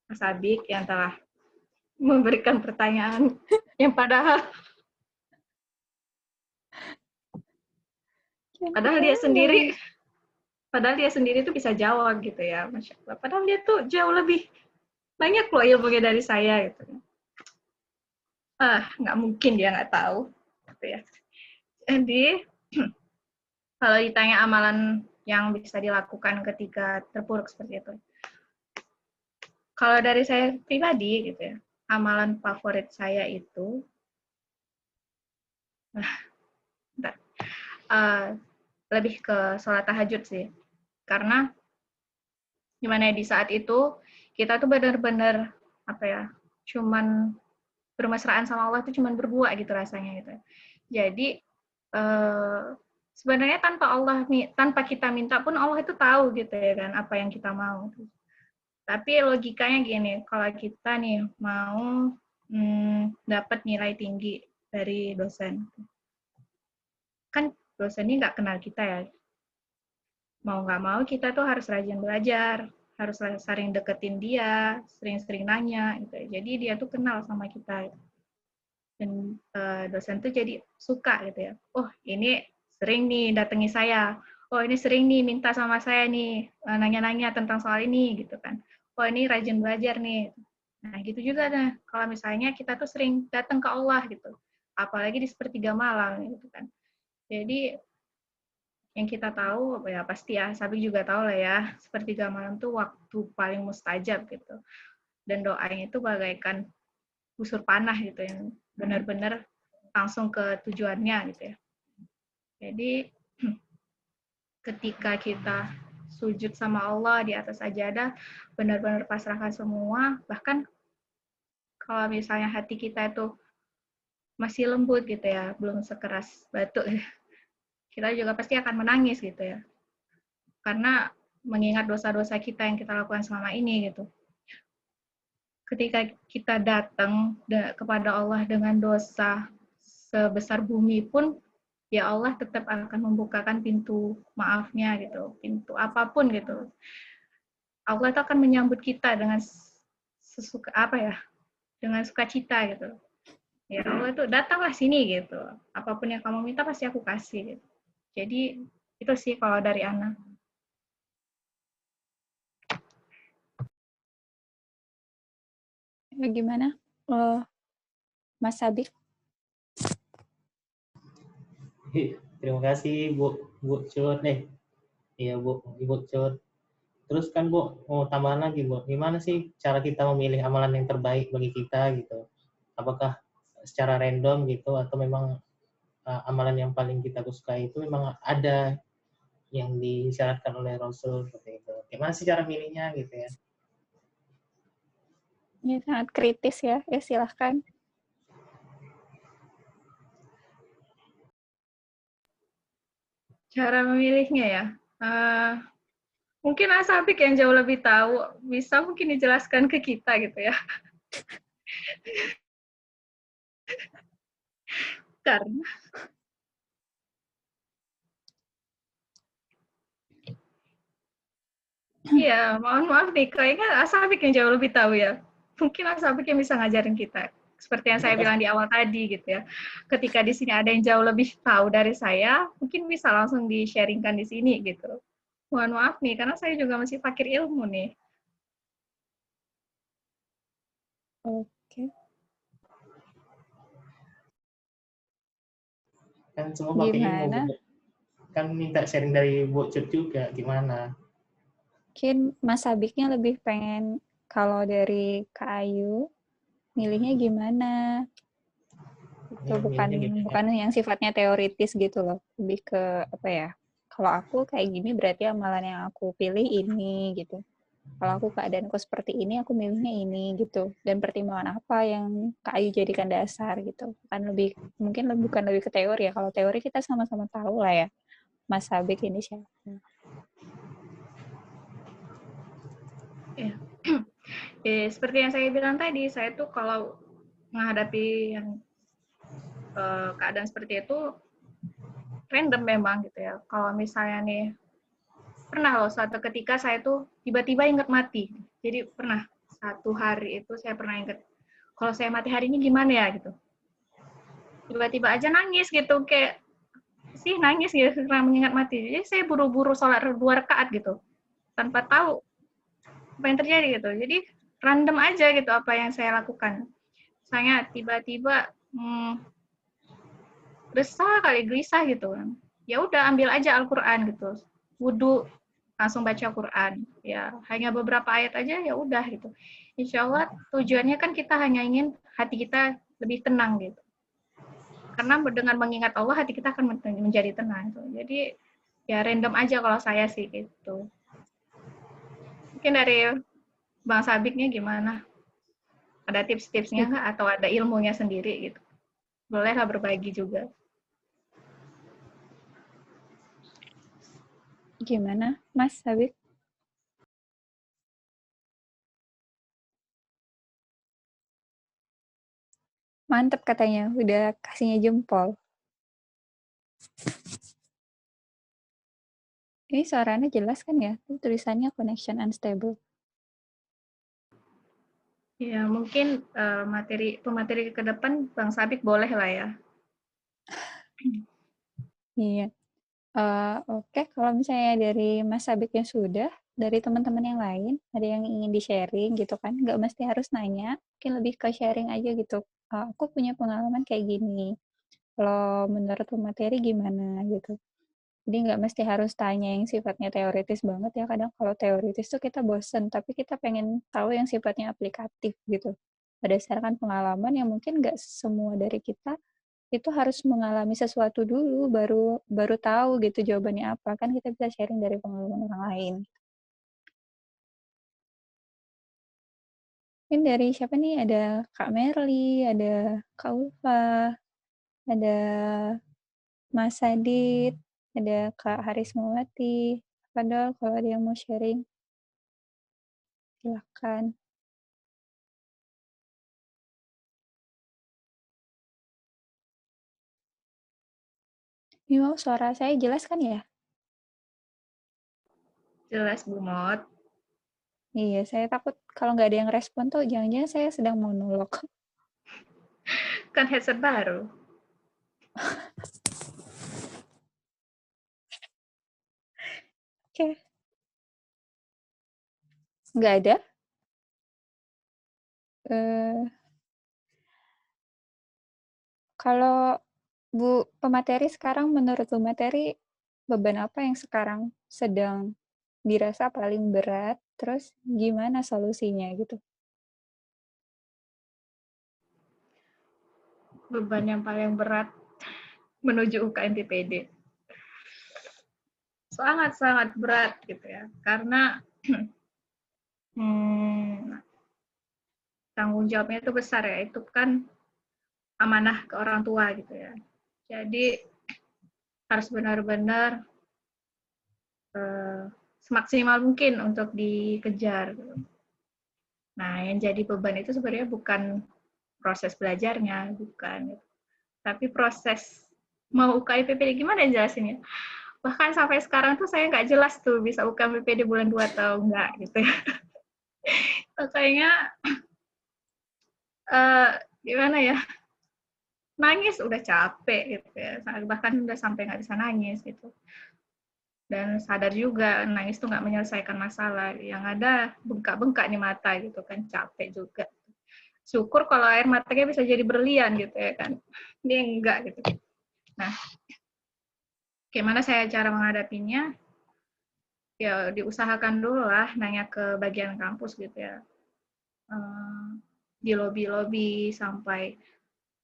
B: Mas Abik yang telah memberikan pertanyaan yang padahal dia sendiri tuh bisa jawab gitu ya, Masya Allah. Padahal dia tuh jauh lebih banyak loh ilmunya dari saya gitu. Nggak mungkin dia nggak tahu gitu ya. Jadi kalau ditanya amalan yang bisa dilakukan ketika terpuruk seperti itu, kalau dari saya pribadi gitu ya, amalan favorit saya itu lebih ke sholat tahajud sih. Karena gimana ya, di saat itu kita tuh benar-benar apa ya, cuman bermesraan sama Allah tuh cuman berdua gitu rasanya gitu. Jadi sebenarnya tanpa kita minta pun Allah itu tahu gitu ya kan apa yang kita mau. Tapi logikanya gini, kalau kita nih mau dapat nilai tinggi dari dosen, kan dosen ini nggak kenal kita ya. Mau nggak mau kita tuh harus rajin belajar, harus sering deketin dia, sering-sering nanya gitu. Jadi dia tuh kenal sama kita. Dan dosen tuh jadi suka gitu ya. Oh, ini sering nih datangi saya. Oh, ini sering nih minta sama saya nih, nanya-nanya tentang soal ini gitu kan. Oh, ini rajin belajar nih. Nah, gitu juga nah. Kalau misalnya kita tuh sering datang ke Allah gitu. Apalagi di sepertiga malam gitu kan. Jadi yang kita tahu ya pasti ya, Sabi juga tahu lah ya, sepertiga malam tuh waktu paling mustajab gitu. Dan doanya itu bagaikan busur panah gitu yang benar-benar langsung ke tujuannya gitu ya. Jadi ketika kita sujud sama Allah di atas sajadah, benar-benar pasrahkan semua, bahkan kalau misalnya hati kita itu masih lembut gitu ya, belum sekeras batu, kita juga pasti akan menangis gitu ya. Karena mengingat dosa-dosa kita yang kita lakukan selama ini gitu. Ketika kita datang kepada Allah dengan dosa sebesar bumi pun, ya Allah tetap akan membukakan pintu maafnya gitu, pintu apapun gitu. Allah itu akan menyambut kita dengan sesuka apa ya, dengan sukacita gitu. Ya Allah itu datanglah sini gitu. Apapun yang kamu minta pasti aku kasih. Gitu. Jadi itu sih kalau dari Ana.
A: Gimana, Mas Sabik?
C: Terima kasih Bu Cut nih. Iya Ibu Cut. Terus kan Bu, mau tambahan lagi Bu, gimana sih cara kita memilih amalan yang terbaik bagi kita gitu? Apakah secara random gitu atau memang amalan yang paling kita sukai itu memang ada yang disyaratkan oleh Rasul seperti itu. Gimana sih cara milihnya gitu ya?
A: Ini sangat kritis ya. Ya silahkan.
B: Cara memilihnya ya. Mungkin Asabik yang jauh lebih tahu, bisa mungkin dijelaskan ke kita gitu ya. Karena iya, mohon maaf nih, kayaknya Asabik yang jauh lebih tahu ya. Mungkin Asabik yang bisa ngajarin kita. Seperti yang saya bilang di awal tadi gitu ya. Ketika di sini ada yang jauh lebih tahu dari saya, mungkin bisa langsung di-sharingkan di sini gitu. Mohon maaf nih, karena saya juga masih fakir ilmu nih.
A: Oke.
C: Kan semua pakai ilmu
A: Gimana?
C: gitu. Kan minta sharing dari Bu Cut juga, gimana?
A: Mungkin Mas Sabiknya lebih pengen kalau dari Kak Ayu, milihnya gimana? Itu
C: Ya,
A: bukan
C: milihnya gimana?
A: bukan yang sifatnya teoritis gitu loh. Lebih ke apa ya? Kalau aku kayak gini berarti amalan yang aku pilih ini gitu. Kalau aku keadaanku seperti ini, aku milihnya ini gitu. Dan pertimbangan apa yang Kak Ayu jadikan dasar gitu. Mungkin bukan lebih ke teori ya. Kalau teori kita sama-sama tahu lah ya. Mas Sabik ini siapa.
B: Ya. Seperti yang saya bilang tadi, saya tuh kalau menghadapi yang keadaan seperti itu random memang gitu ya. Kalau misalnya nih pernah loh suatu ketika saya tuh tiba-tiba ingat mati. Jadi pernah satu hari itu saya pernah ingat kalau saya mati hari ini gimana ya gitu. Tiba-tiba aja nangis gitu kayak sih nangis gitu karena mengingat mati. Jadi saya buru-buru sholat 2 rakaat gitu tanpa tahu apa yang terjadi gitu. Jadi random aja gitu apa yang saya lakukan. Misalnya tiba-tiba resah kali gelisah gitu kan. Ya udah ambil aja Al-Qur'an gitu. Wudu langsung baca Quran. Ya, hanya beberapa ayat aja ya udah gitu. Insya Allah tujuannya kan kita hanya ingin hati kita lebih tenang gitu. Karena dengan mengingat Allah hati kita akan menjadi tenang. Gitu. Jadi ya random aja kalau saya sih gitu. Mungkin dari Bang Sabiknya gimana? Ada tips-tipsnya nggak atau ada ilmunya sendiri gitu? Bolehlah berbagi juga.
A: Gimana, Mas Sabik? Mantep katanya, udah kasihnya jempol. Ini suaranya jelas kan ya? Tulisannya connection unstable.
B: Ya, mungkin pemateri ke depan Bang Sabik boleh lah ya.
A: Iya. Oke, kalau misalnya dari Mas Sabiknya sudah, dari teman-teman yang lain, ada yang ingin di-sharing gitu kan, nggak mesti harus nanya, mungkin lebih ke sharing aja gitu. Aku punya pengalaman kayak gini, kalau menurut materi gimana gitu. Jadi nggak mesti harus tanya yang sifatnya teoritis banget ya, kadang kalau teoritis tuh kita bosen, tapi kita pengen tahu yang sifatnya aplikatif gitu. Berdasarkan pengalaman yang mungkin nggak semua dari kita itu harus mengalami sesuatu dulu baru baru tahu gitu jawabannya apa, kan kita bisa sharing dari pengalaman orang lain. Mungkin dari siapa nih, ada Kak Merly, ada Kak Ulfa, ada Mas Sadit, ada Kak Harismawati. Padahal kalau ada yang mau sharing silahkan. Ini mau suara saya jelas kan ya?
B: Jelas, Bu Mot.
A: Iya, saya takut kalau nggak ada yang respon tuh jangan-jangan saya sedang monolog.
B: Kan headset baru.
A: Oke. Nggak ada? Eh, Kalau Bu pemateri sekarang, menurut Bu materi, beban apa yang sekarang sedang dirasa paling berat, terus gimana solusinya gitu?
B: Beban yang paling berat menuju UKM PPD. Sangat-sangat berat gitu ya. Karena tanggung jawabnya itu besar ya. Itu kan amanah ke orang tua gitu ya. Jadi harus benar-benar semaksimal mungkin untuk dikejar. Nah, yang jadi beban itu sebenarnya bukan proses belajarnya, bukan. Tapi proses mau UKM PPD gimana jelasinnya? Bahkan sampai sekarang tuh saya nggak jelas tuh bisa UKM PPD bulan 2 atau enggak gitu ya. Makanya gimana ya? Nangis udah capek gitu ya. Bahkan udah sampai nggak bisa nangis gitu. Dan sadar juga nangis tuh nggak menyelesaikan masalah, yang ada bengkak-bengkak nih mata gitu kan, capek juga. Syukur kalau air matanya bisa jadi berlian gitu ya kan, dia enggak gitu. Nah, gimana saya cara menghadapinya? Ya diusahakan dulu lah nanya ke bagian kampus gitu ya, di lobi-lobi sampai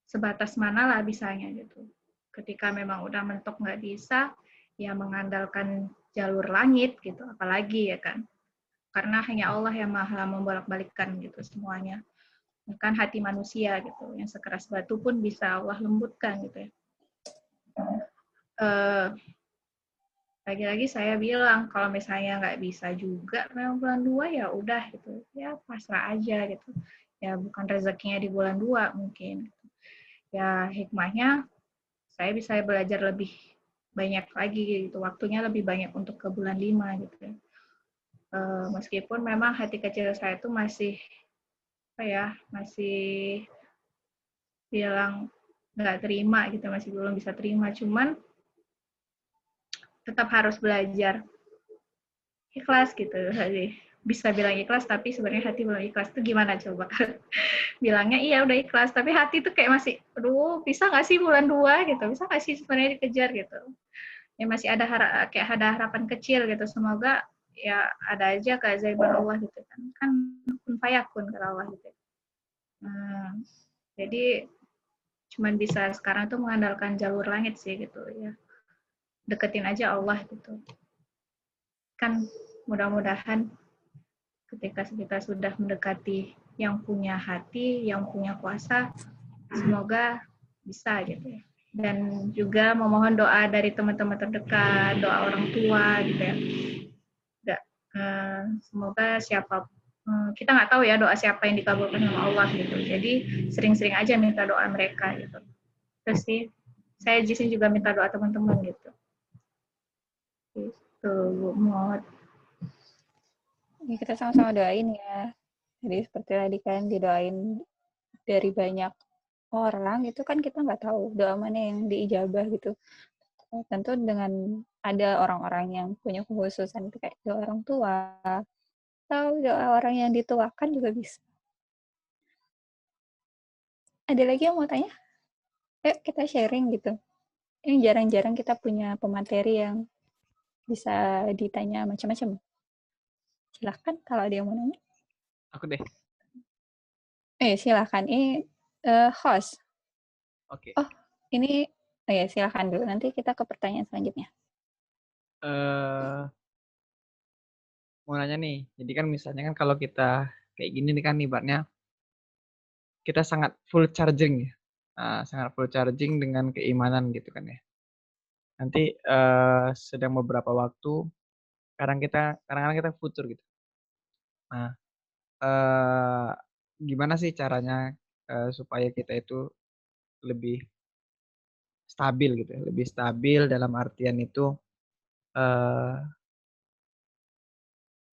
B: sebatas mana lah bisanya gitu. Ketika memang udah mentok nggak bisa, ya mengandalkan jalur langit gitu, apalagi ya kan. Karena hanya Allah yang maha membolak-balikkan gitu semuanya. Bahkan hati manusia gitu, yang sekeras batu pun bisa Allah lembutkan gitu ya. Lagi-lagi saya bilang kalau misalnya nggak bisa juga memang bulan 2 ya udah gitu, ya pasrah aja gitu. Ya bukan rezekinya di bulan 2 mungkin. Ya hikmahnya saya bisa belajar lebih banyak lagi gitu, waktunya lebih banyak untuk ke bulan 5 gitu ya. Meskipun memang hati kecil saya itu masih masih bilang nggak terima gitu, masih belum bisa terima, cuman tetap harus belajar ikhlas gitu. Jadi bisa bilang ikhlas tapi sebenarnya hati belum ikhlas, itu gimana coba? Bilangnya iya udah ikhlas tapi hati tuh kayak masih aduh bisa nggak sih bulan 2 gitu, bisa nggak sih sebenarnya dikejar gitu ya, masih ada kayak ada harapan kecil gitu, semoga ya ada aja keajaiban Allah gitu kan kun fayakun kata Allah gitu. Jadi cuman bisa sekarang tuh mengandalkan jalur langit sih gitu ya, deketin aja Allah gitu kan. Mudah-mudahan ketika kita sudah mendekati yang punya hati, yang punya kuasa, semoga bisa gitu ya. Dan juga memohon doa dari teman-teman terdekat, doa orang tua gitu ya. Semoga siapa kita nggak tahu ya doa siapa yang dikabulkan sama Allah gitu. Jadi sering-sering aja minta doa mereka gitu. Terus sih saya di sini juga minta doa teman-teman gitu. Gitu, Bu Mot.
A: Ya, kita sama-sama doain ya. Jadi seperti tadi kan didoain dari banyak orang, itu kan kita nggak tahu doa mana yang diijabah gitu. Tentu dengan ada orang-orang yang punya kekhususan itu kayak doa orang tua atau doa orang yang dituakan juga bisa. Ada lagi yang mau tanya? Yuk kita sharing gitu. Ini jarang-jarang kita punya pemateri yang bisa ditanya macam-macam. Silahkan kalau ada yang mau nanya.
D: Aku deh.
A: Silahkan. Ini host.
D: Oke.
A: Oh, ini ya silahkan dulu. Nanti kita ke pertanyaan selanjutnya.
D: Mau nanya nih. Jadi kan misalnya kan kalau kita kayak gini nih kan ibaratnya kita sangat full charging ya. Sangat full charging dengan keimanan gitu kan ya. Nanti sedang beberapa waktu kadang-kadang kita futur gitu. Nah, gimana sih caranya supaya kita itu lebih stabil gitu ya, lebih stabil dalam artian itu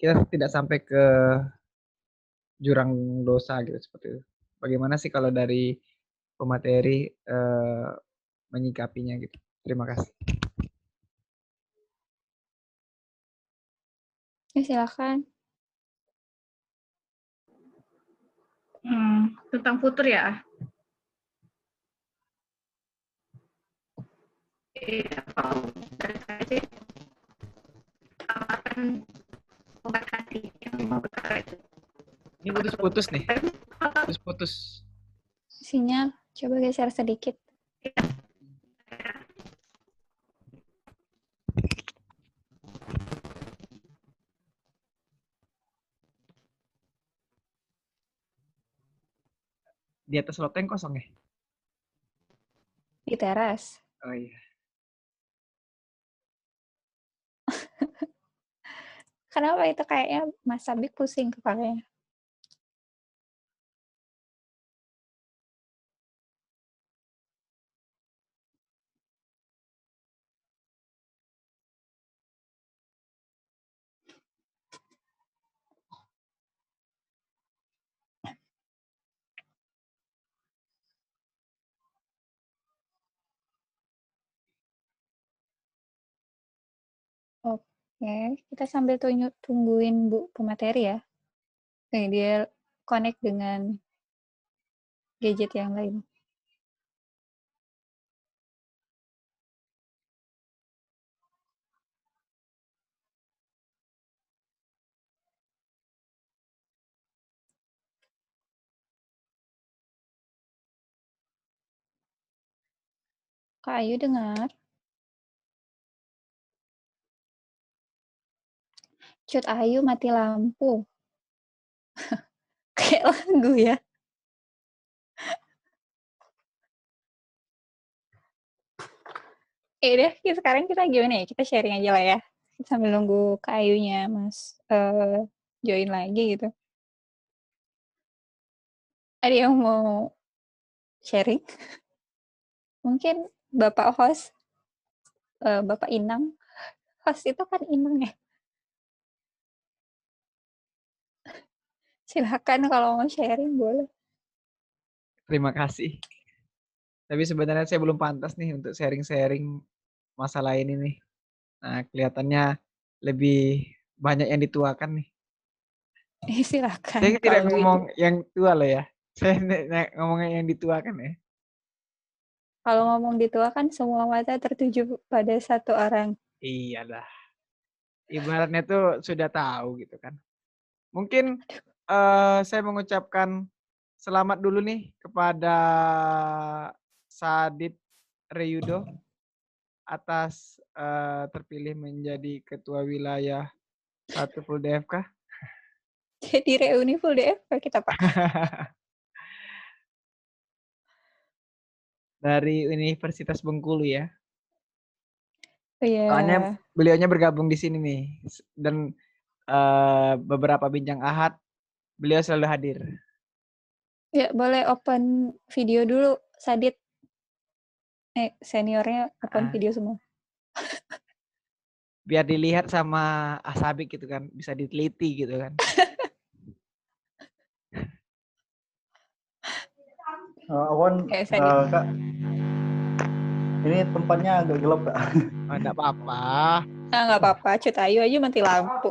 D: kita tidak sampai ke jurang dosa gitu seperti itu. Bagaimana sih kalau dari pemateri menyikapinya gitu? Terima kasih.
A: Silakan.
B: Tentang futur ya. Kalau dari saya sih akan obat hati yang mau berkata itu.
D: Ini putus-putus nih. Putus-putus.
A: Sinyal, coba geser sedikit.
D: Di atas loteng kosong ya?
A: Di teras.
D: Oh iya.
A: Kenapa itu kayaknya Mas Sabik pusing kepalanya? Oke, kita sambil tungguin Bu pemateri ya. Dia connect dengan gadget yang lain. Kak Ayu dengar? Cut Ayu mati lampu. Kayak lagu ya. Deh, sekarang kita gimana ya? Kita sharing aja lah ya. Sambil nunggu Kak Ayunya Mas join lagi gitu. Ada yang mau sharing? Mungkin Bapak host, Bapak Inang. Host itu kan Inang ya. Silakan kalau mau sharing boleh.
D: Terima kasih. Tapi sebenarnya saya belum pantas nih untuk sharing-sharing masalah ini nih. Nah, kelihatannya lebih banyak yang dituakan nih.
A: Silakan.
D: Saya tidak
A: Kalau
D: ngomong yang tua loh ya. Saya ngomongnya yang dituakan ya.
A: Kalau ngomong ditua kan semua mata tertuju pada satu orang.
D: Iya dah. Ibaratnya tuh sudah tahu gitu kan. Mungkin saya mengucapkan selamat dulu nih kepada Sadit Reyudo atas terpilih menjadi ketua wilayah 1 Full DFK.
A: Jadi reuni full DFK kita, Pak.
D: Dari Universitas Bengkulu ya.
A: Iya.
D: Soalnya beliaunya bergabung di sini nih dan beberapa bincang ahad Beliau selalu hadir.
A: Ya, boleh open video dulu, Sadit. Seniornya open video semua.
D: Biar dilihat sama Asabik gitu kan, bisa diteliti gitu kan.
E: Awan,
A: Sadit.
E: Kak, ini tempatnya agak gelap, Kak.
D: Oh, enggak apa-apa.
A: Nggak apa-apa, Cut Ayu aja mati lampu.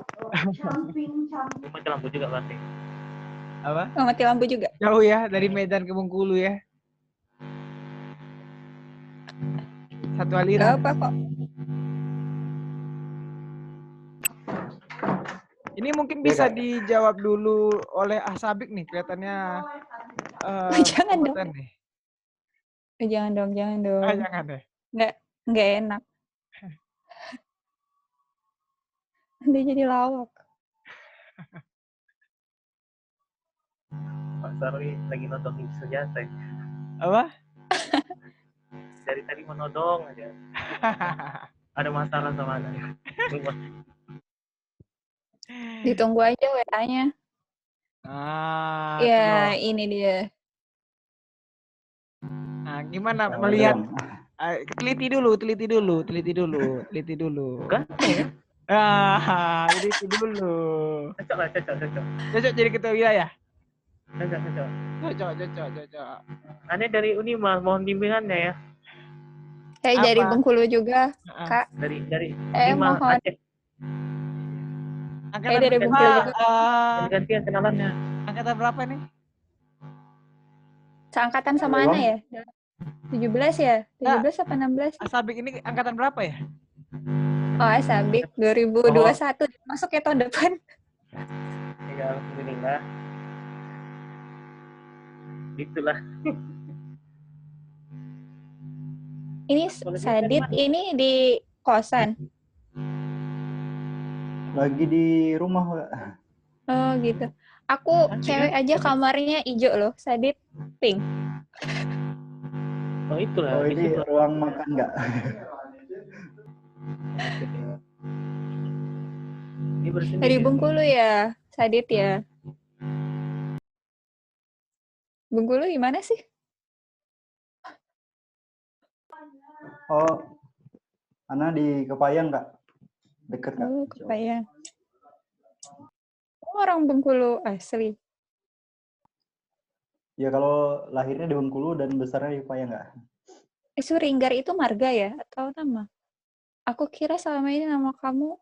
C: Mati lampu juga berarti.
D: Apa?
A: Mati lampu juga.
D: Jauh ya dari Medan ke Bengkulu ya. Satu
A: Nggak
D: aliran.
A: apa kok.
D: Ini mungkin
E: Ya,
D: bisa
E: Kak.
D: dijawab dulu oleh Asabik nih, kelihatannya
A: Jangan dong.
D: kompeten nih.
A: Jangan dong, jangan
D: Ah,
A: dong.
D: jangan deh.
A: Nggak enak. Dia jadi lawak.
C: Pak Sarwi lagi nodongin senjata.
D: Apa?
C: Dari tadi menodong aja. Ada masalah sama anaknya.
A: Ditunggu aja WA-nya.
D: Itu
A: Ya,
D: loh.
A: ini dia.
D: Nah, gimana
E: Nah,
D: melihat?
E: Bang.
D: Teliti dulu.
C: Ganteng ya?
D: Jadi itu dulu.
C: Cocok.
D: Cocok jadi ketua wilayah.
C: Cocok.
D: Cocok.
C: Aneh dari Unima, mohon bimbingannya ya.
A: Saya dari
D: Apa?
A: Bengkulu juga, Kak.
C: Dari
A: Unima,
C: Unima
A: mohon.
C: Aceh.
D: Angkatan
A: dari
D: berapa?
A: Bengkulu juga.
C: Gantian kenalannya.
D: Angkatan berapa nih?
A: Seangkatan sama Ana ya? 17 ya? 17 apa 16?
D: Asabik ini angkatan berapa ya?
A: Oh, Asabik 2021. Masuknya tahun depan.
C: Ya, alhamdulillah. Itulah.
A: Ini Sadit ini di kosan.
E: Lagi di rumah, Kak.
A: Oh, gitu. Aku cewek aja kamarnya hijau loh. Sadit pink.
C: Oh, itulah.
E: Oh, ini ruang makan, Kak.
C: Ini bersendiri.
A: Dari Bengkulu ya, Sadit ya. Bengkulu gimana sih?
E: Oh, Ana di Kepayang, Kak. Deket, Kak.
A: Oh, Kepayang. Oh, orang Bengkulu asli.
E: Ya, kalau lahirnya di Bengkulu dan besarnya di Kepayang, Kak.
A: Suringgar itu marga ya? Atau nama? Aku kira selama ini nama kamu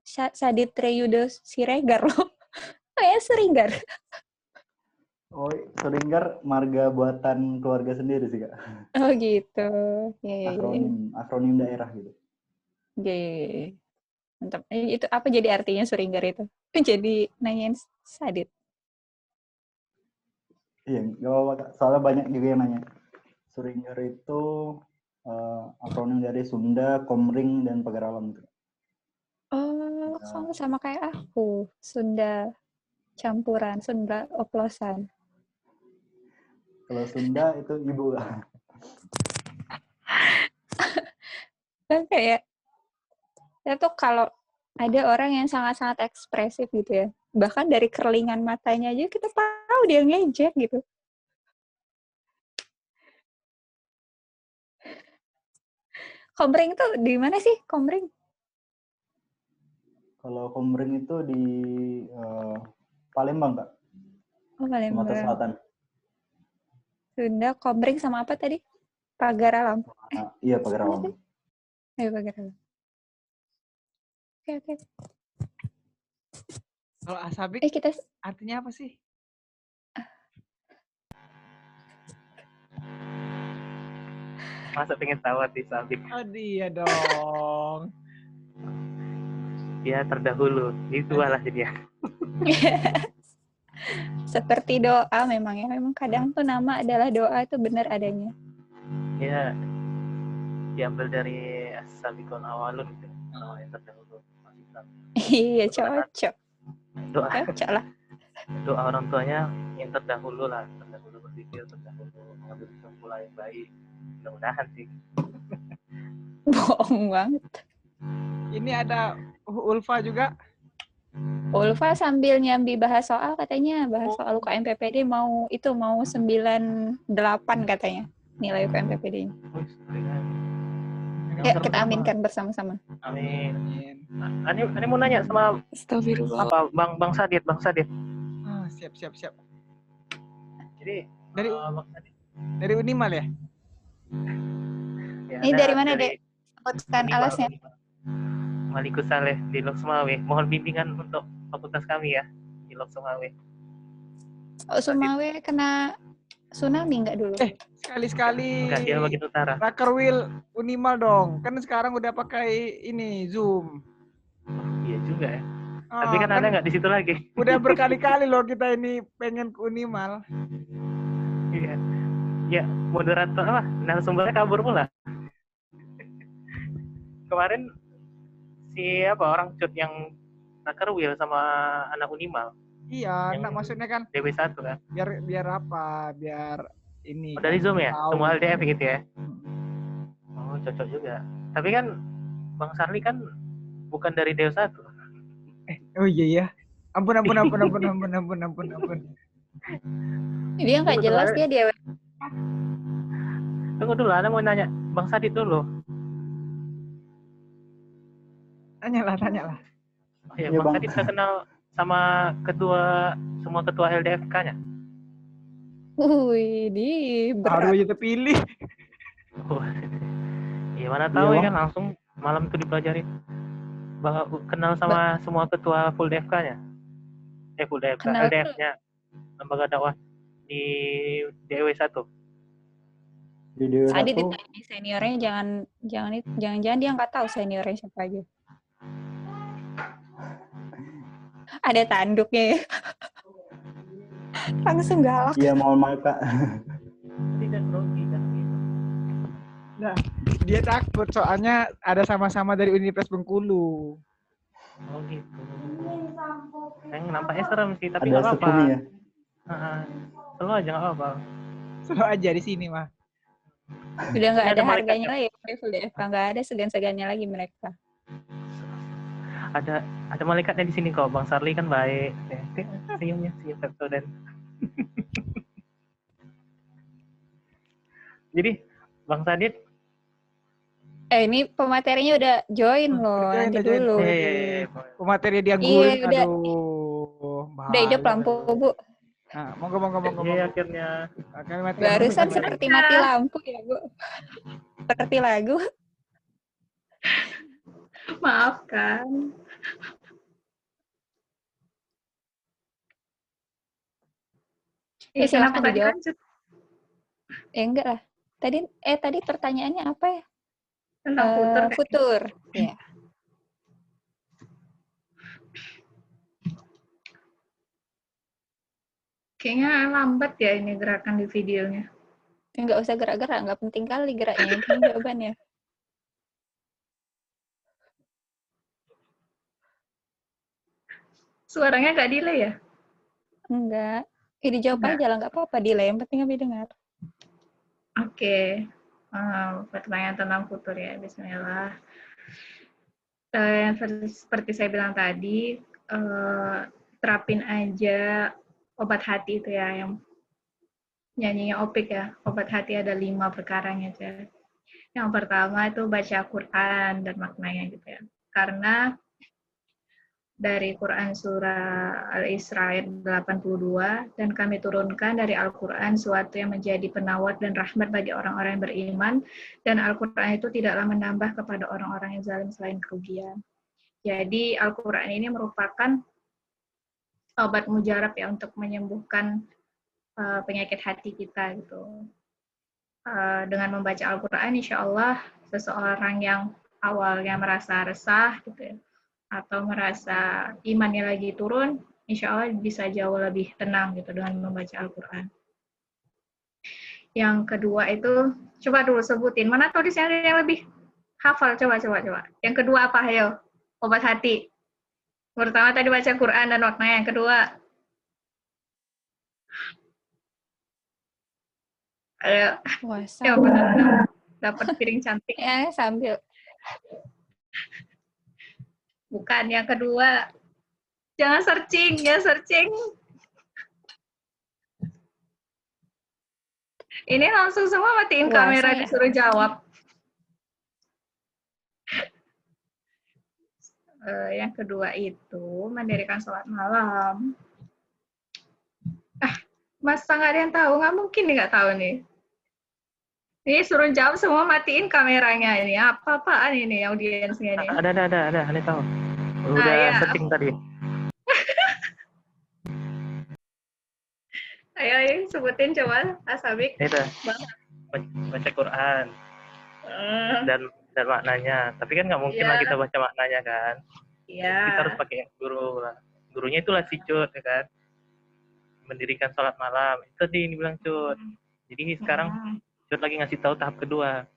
A: Sadit Treyudo Siregar loh. Kayak Suringgar.
E: Oh, Suringgar marga buatan keluarga sendiri sih, Kak.
A: Oh gitu. Ya.
E: Akronim daerah gitu.
A: Ya. Mantap. Itu apa jadi artinya Suringgar itu? Jadi nanyain Sadit.
E: Iya, nggak apa-apa, Kak. Soalnya banyak juga yang nanya. Suringgar itu akronim dari Sunda, Komring, dan Pagaralam. Gitu.
A: Oh, kamu sama kayak aku. Sunda campuran, Sunda oplosan.
E: Kalau Sunda itu ibu.
A: Kan kayak itu kalau ada orang yang sangat-sangat ekspresif gitu ya. Bahkan dari kerlingan matanya aja kita tahu dia ngejek gitu. Komring tuh di mana sih? Komring?
E: Kalau Komring itu di Palembang, Kak.
A: Oh, Palembang.
E: Sumatera Selatan.
A: Sunda, Komring sama apa tadi? Pagaralam.
E: Iya, Pagaralam.
A: Ayo Pagaralam. Oke.
D: Kalau Asabik
A: Kita
D: artinya apa sih?
C: Masa pengen tahu di Sabik.
D: Oh, dia dong.
C: Dia terdahulu. Itulah dia.
A: seperti doa memang ya. Memang kadang tuh nama adalah doa itu benar adanya.
C: Ya, diambil dari As-Sabiqun Awalun gitu. Nama yang terdahulu.
A: Iya, cocok.
C: Doa.
A: Cocok lah.
C: Doa orang tuanya yang terdahulu lah. Terdahulu berpikir, terdahulu mengambil kesimpulan yang baik. Mudah-mudahan sih.
A: Bohong banget.
D: Ini ada Ulfa juga.
A: Ulfa sambil nyambi bahas soal katanya, bahas soal UKM PPD mau 98 katanya nilai UKM PPD-nya. Ya, kita aminkan bersama-sama.
F: Amin. Ani mau nanya sama
A: Astagfirullah.
F: apa Bang Sadit.
D: Ah, siap.
F: Jadi
D: Dari
F: Bang Sadit,
D: dari Unimal ya?
F: ya,
A: Ini
F: ada
A: dari mana, Dek? Sebutkan
F: Unimal,
A: alasnya.
F: Malikus Saleh di Lok Sumawe. Mohon bimbingan untuk fakultas kami ya di Lok Sumawe.
A: Oh, Sumawe kena tsunami nggak dulu?
D: Sekali-sekali.
F: Enggak, dia bagian utara.
D: Rakerwil Unimal dong. Kan sekarang udah pakai ini Zoom.
F: Iya juga ya.
D: Oh,
F: Tapi kan ada nggak di situ lagi.
D: Udah berkali-kali loh kita ini pengen ke Unimal.
F: Iya. Ya, moderator apa? Narasumbernya kabur pula. Kemarin siapa orang cut yang Rakerwil sama anak Unimal.
D: Iya,
F: Yang
D: nah maksudnya kan
F: DW1 kan.
D: biar apa? Biar ini.
F: Oh, dari Zoom ya?
D: Tahu.
F: Semua LDF gitu ya? Oh, cocok juga. Tapi kan Bang Sarli kan bukan dari DW1.
D: Oh iya ya. Ampun.
A: Dia nggak jelas dia.
F: Tunggu dulu, Ana mau nanya Bang Sadit dulu.
D: Tanyalah.
F: Oh, ya,
E: Iya,
F: Bang
E: Bang.
F: Sadit udah kenal sama semua ketua LDFK-nya?
A: Wih, di
D: Baru
A: berat.
D: aja terpilih.
F: Oh, ya mana tahu
E: Iya,
F: ya
E: Bang.
F: kan langsung malam itu dipelajari. Bang kenal sama semua ketua full DFK-nya? Full DFK,
A: Kenal
F: LDF-nya. Lembaga dakwah di DW1.
E: Di DW1
A: Tadi ditanya seniornya jangan dia nggak tahu seniornya siapa aja. Ada tanduknya ya. Langsung galak.
E: iya mohon maaf Kak.
F: Tidak grogi kan gitu.
D: Nah, dia takut soalnya ada sama-sama dari Universitas Bengkulu.
F: Oh gitu. Yang nampaknya serem sih, tapi
E: Ada
F: nggak apa-apa.
E: sekuni ya.
F: Selalu aja nggak apa-apa.
D: Selalu aja di sini mah.
A: Udah nggak
F: Ada
A: ada
F: malaikat
A: harganya lagi full DFK, nggak ada segan-segannya lagi mereka.
F: Ada malaikatnya di sini kok. Bang Sarli kan baik. Senyum Pepsoden. Jadi Bang Sadit,
A: Ini pematerinya udah join loh,
D: Join,
A: nanti
D: udah join.
A: dulu.
D: Pemateri dianggurin,
A: Iya, udah.
D: aduh.
A: Udah hidup lampu, Bu.
D: Nah, monggo.
F: iya akhirnya.
A: Barusan seperti mati lampu ya, Bu. Seperti lagu.
B: Maafkan.
A: Silakan
B: Kenapa tadi
A: dijawab.
B: lanjut?
A: Enggak lah. Tadi pertanyaannya apa ya?
B: Tentang futur.
A: Futur. Ya.
B: Kayaknya lambat ya ini gerakan di videonya.
A: Enggak usah gerak-gerak, nggak penting kali geraknya. Yang penting jawabannya.
B: Suaranya nggak delay ya?
A: Enggak. Dijawab
B: Enggak.
A: aja lah, nggak apa-apa delay. Yang penting kami dengar.
B: Oke. Pertanyaan tentang futur ya. Bismillah. Seperti saya bilang tadi, terapin aja obat hati itu ya, yang nyanyinya Opik ya. Obat hati ada 5 perkaranya aja. Yang pertama itu baca Quran dan maknanya gitu ya. Karena dari Quran surah Al-Isra ayat 82, dan kami turunkan dari Al-Quran suatu yang menjadi penawar dan rahmat bagi orang-orang yang beriman, dan Al-Quran itu tidaklah menambah kepada orang-orang yang zalim selain kerugian. Jadi Al-Quran ini merupakan obat mujarab ya untuk menyembuhkan penyakit hati kita gitu. Dengan membaca Al-Quran, insya Allah seseorang yang awalnya merasa resah gitu ya, atau merasa imannya lagi turun, insya Allah bisa jauh lebih tenang gitu dengan membaca Al-Quran. Yang kedua itu, coba dulu sebutin, mana tulis yang lebih hafal, coba. Yang kedua apa, ayo? Obat hati. Pertama tadi baca Quran dan maknanya, yang kedua. Ayo, yang benar-benar dapat piring cantik.
A: Ya, sambil.
B: Bukan, yang kedua. Jangan searching, ya searching. Ini langsung semua matiin kamera
A: Puasa ya?
B: disuruh jawab. Yang kedua itu mendirikan sholat malam. Masa nggak ada yang tahu? Nggak mungkin nih nggak tahu nih. Ini suruh jawab semua matiin kameranya ini. Apa-apaan ini audiensnya ini?
F: Ada. Aneh tahu.
B: Ah,
F: Udah
B: ya.
F: searching tadi.
B: Ayo sebutin coba, Asabik.
F: Itu baca Quran dan maknanya. Tapi kan nggak mungkin lah kita baca maknanya kan.
B: Iya.
F: Kita harus pakai guru lah. Gurunya itulah si Cut, ya kan. Mendirikan sholat malam. Itu tadi ini bilang Cut. Jadi sekarang Cut lagi ngasih tahu tahap kedua.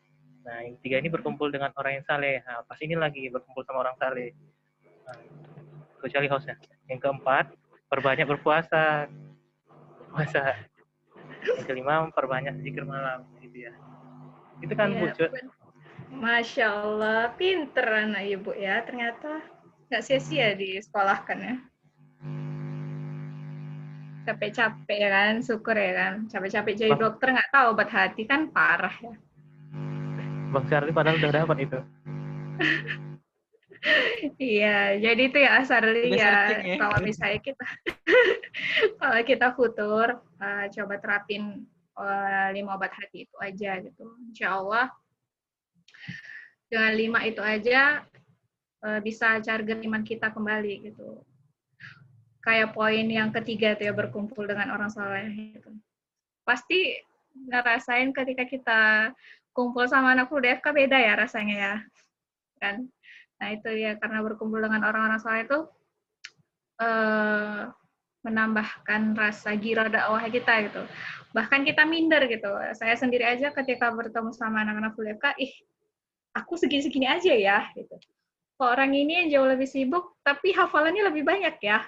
F: Nah, yang ketiga ini berkumpul dengan orang yang saleh. Nah, pas ini lagi berkumpul sama orang saleh. Nah, socially house-nya. Yang keempat, perbanyak berpuasa. Yang kelima, perbanyak zikir malam. Gitu ya. Itu kan Bu Cut.
B: Masya Allah, pinter anak ibu ya. Ternyata nggak sia-sia disekolahkan ya. Capek-capek ya kan, syukur ya kan. Capek-capek jadi dokter nggak tahu obat hati kan parah ya.
F: Bang Charlie padahal udah dapat itu.
B: Iya, jadi itu ya Sarli ya. Kalau misalnya kalau kita futur, coba terapin 5 obat hati itu aja gitu. Insya Allah dengan 5 itu aja bisa charger iman kita kembali gitu. Kayak poin yang ketiga tuh ya, berkumpul dengan orang soleh gitu. Pasti ngerasain ketika kita kumpul sama anak full DFK beda ya rasanya ya kan. Nah itu ya, karena berkumpul dengan orang-orang soleh itu menambahkan rasa gira dakwah kita gitu. Bahkan kita minder gitu. Saya sendiri aja ketika bertemu sama anak-anak full DFK, aku segini-segini aja ya gitu. Orang ini yang jauh lebih sibuk tapi hafalannya lebih banyak ya.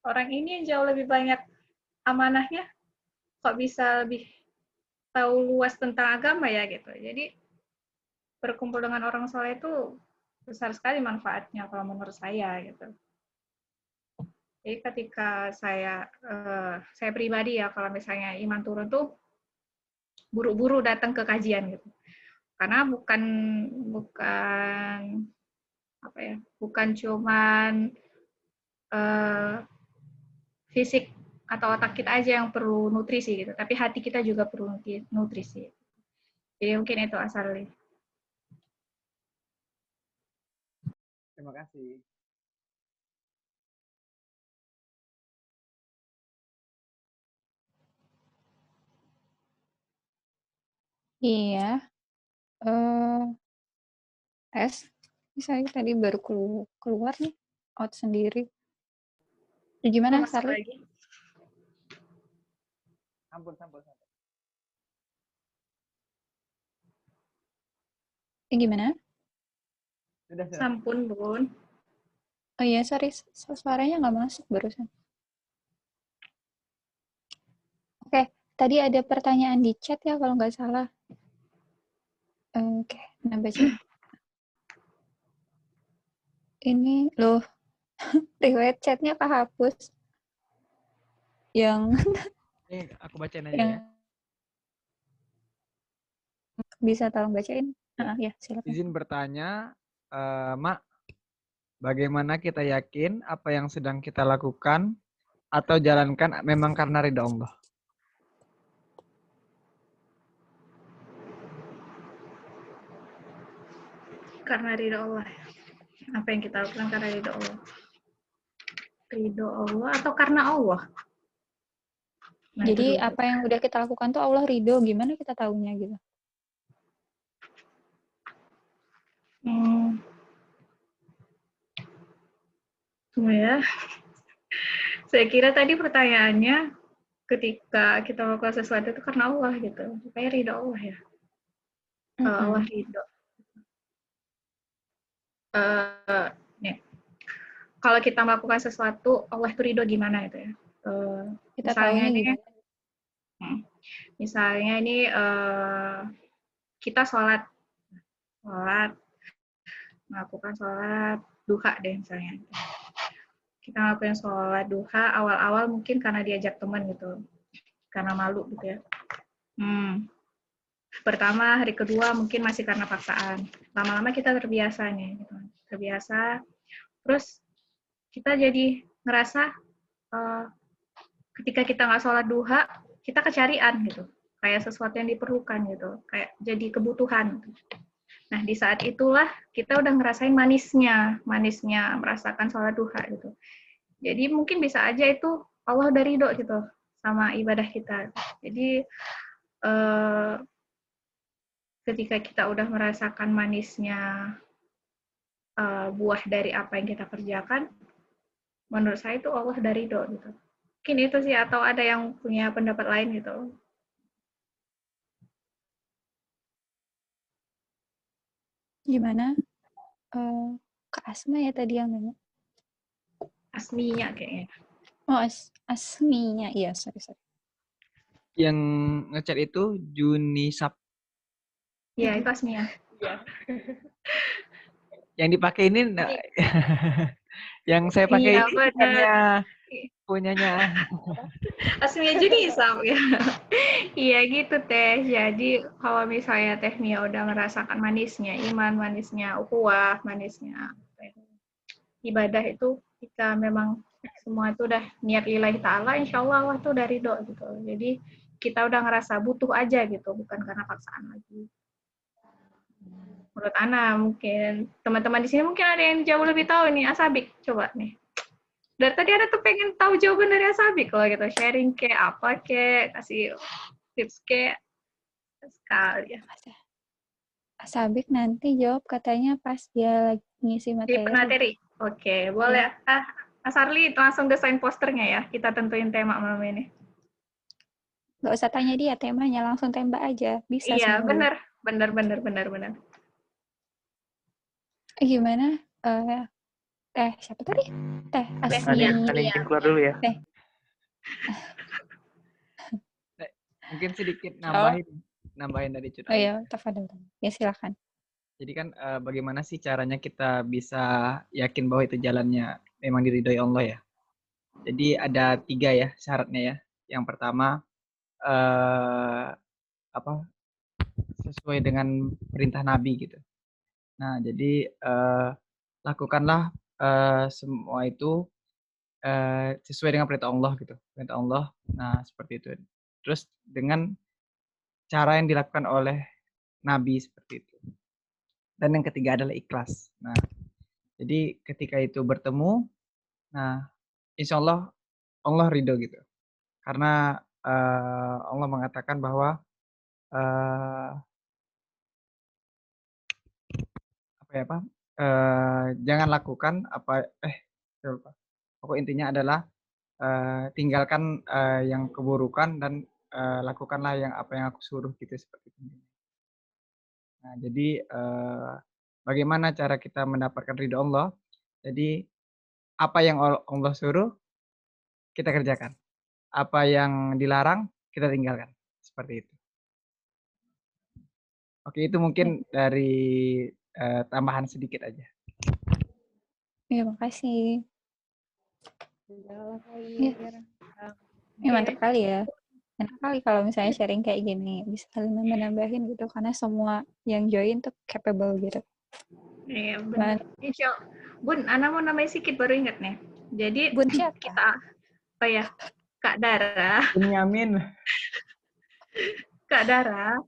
B: Orang ini yang jauh lebih banyak amanahnya, kok bisa lebih tahu luas tentang agama ya gitu. Jadi berkumpul dengan orang soleh itu besar sekali manfaatnya kalau menurut saya gitu. Jadi ketika saya pribadi ya, kalau misalnya iman turun tuh buru-buru datang ke kajian gitu. Karena bukan apa ya, bukan cuman fisik atau otak kita aja yang perlu nutrisi gitu, tapi hati kita juga perlu nutrisi. Jadi mungkin itu Asarli.
D: Terima kasih.
A: Iya. Misalnya tadi baru keluar nih, out sendiri. Gimana, Sarli?
B: Lagi?
D: Ampun.
A: Gimana?
D: Sudah.
B: Sampun, Bun.
A: Oh iya, sorry. Suaranya nggak masuk barusan. Oke, tadi ada pertanyaan di chat ya, kalau nggak salah. Oke, nah baca. Ini loh, riwayat chatnya kehapus. Yang
D: Ini aku bacain aja ya.
A: Bisa tolong bacain? Ya, silakan.
D: Izin bertanya, Mak, bagaimana kita yakin apa yang sedang kita lakukan atau jalankan memang karena ridha Allah?
B: Karena ridho Allah. Apa yang kita lakukan karena ridho Allah? Ridho Allah atau karena Allah? Nah,
A: jadi apa yang udah kita lakukan tuh Allah ridho, gimana kita tahunya gitu?
B: Tunggu ya. Saya kira tadi pertanyaannya ketika kita melakukan sesuatu itu karena Allah gitu. Supaya ridho Allah ya. Allah ridho. Nih. Kalau kita melakukan sesuatu, Allah itu ridho gimana itu ya?
A: Kita tahunya
B: ini,
A: gimana?
B: Misalnya ini kita sholat, melakukan sholat duha deh misalnya. kita ngelakuin sholat duha awal-awal mungkin karena diajak teman gitu, karena malu gitu ya. Pertama, hari kedua mungkin masih karena paksaan. Lama-lama kita terbiasa nih, gitu. Terbiasa. Terus kita jadi ngerasa ketika kita nggak sholat duha, kita kecarian gitu, kayak sesuatu yang diperlukan gitu, kayak jadi kebutuhan. Nah, di saat itulah kita udah ngerasain manisnya merasakan sholat duha gitu. Jadi mungkin bisa aja itu Allah udah ridho gitu sama ibadah kita. Jadi ketika kita udah merasakan manisnya buah dari apa yang kita kerjakan, menurut saya itu Allah udah ridho gitu. Mungkin itu sih, atau ada yang punya pendapat lain gitu.
A: Gimana? Kak Asma ya tadi yang nanya.
B: Asminya kayaknya.
A: Oh, Asminya. Iya, sorry.
D: Yang ngechat itu Junisap.
B: Iya, itu Asmia.
D: Yang dipakai ini, yang saya pakai
B: Iya,
D: ini
B: benar.
D: bukannya punyanya.
B: Asmia Junisap ya. Iya gitu Teh. Jadi kalau misalnya Teh Mia udah merasakan manisnya iman, manisnya ukhuwah, manisnya ibadah itu, jika memang semua itu udah niat lillahi ta'ala, insya Allah Allah tuh udah ridho gitu. Jadi kita udah ngerasa butuh aja gitu, bukan karena paksaan lagi. Menurut Ana, mungkin teman-teman di sini mungkin ada yang jauh lebih tahu nih. Asabik, coba nih. Dari tadi Ana tuh pengen tahu jawaban dari Asabik kalau gitu. Sharing ke apa ke, kasih tips ke sekali ya.
A: Asabik nanti jawab katanya pas dia lagi ngisi
B: Di
A: materi.
B: materi. Oke, boleh. Asarli langsung desain posternya ya. Kita tentuin tema malam ini.
A: Nggak usah tanya dia temanya, langsung tembak aja. Bisa
B: Iya,
A: semua.
B: benar.
A: Gimana? Teh siapa tadi? Teh Asmi.
F: Ada yang keluar dulu ya.
A: Teh.
D: Mungkin sedikit nambahin dari Cut.
A: Oh iya, tafadhol. Ya silakan.
D: Jadi kan bagaimana sih caranya kita bisa yakin bahwa itu jalannya memang diridhoi Allah ya? Jadi ada 3 ya syaratnya ya. Yang pertama sesuai dengan perintah Nabi gitu. Nah jadi lakukanlah semua itu sesuai dengan perintah Allah gitu. Perintah Allah. Nah seperti itu. Terus dengan cara yang dilakukan oleh Nabi seperti itu. Dan yang ketiga adalah ikhlas. Nah, jadi ketika itu bertemu, nah insya Allah Allah ridho gitu. Karena Allah mengatakan bahwa jangan lakukan pokok intinya adalah tinggalkan yang keburukan dan lakukanlah apa yang aku suruh gitu seperti itu. Nah, jadi bagaimana cara kita mendapatkan ridho Allah? Jadi apa yang Allah suruh kita kerjakan. Apa yang dilarang kita tinggalkan. Seperti itu. Oke, itu mungkin dari tambahan sedikit aja.
A: Ya, makasih. Ya, mantap kali ya. Enak kali kalau misalnya sharing kayak gini. Bisa saling menambahin gitu. Karena semua yang join tuh capable gitu.
B: Iya, benar. Insya Allah. Bun, Ana mau nambahin sedikit baru ingat nih. Jadi
A: Bun siapa?
B: kita, Kak Dara.
D: Bunyamin.
B: Kak Dara.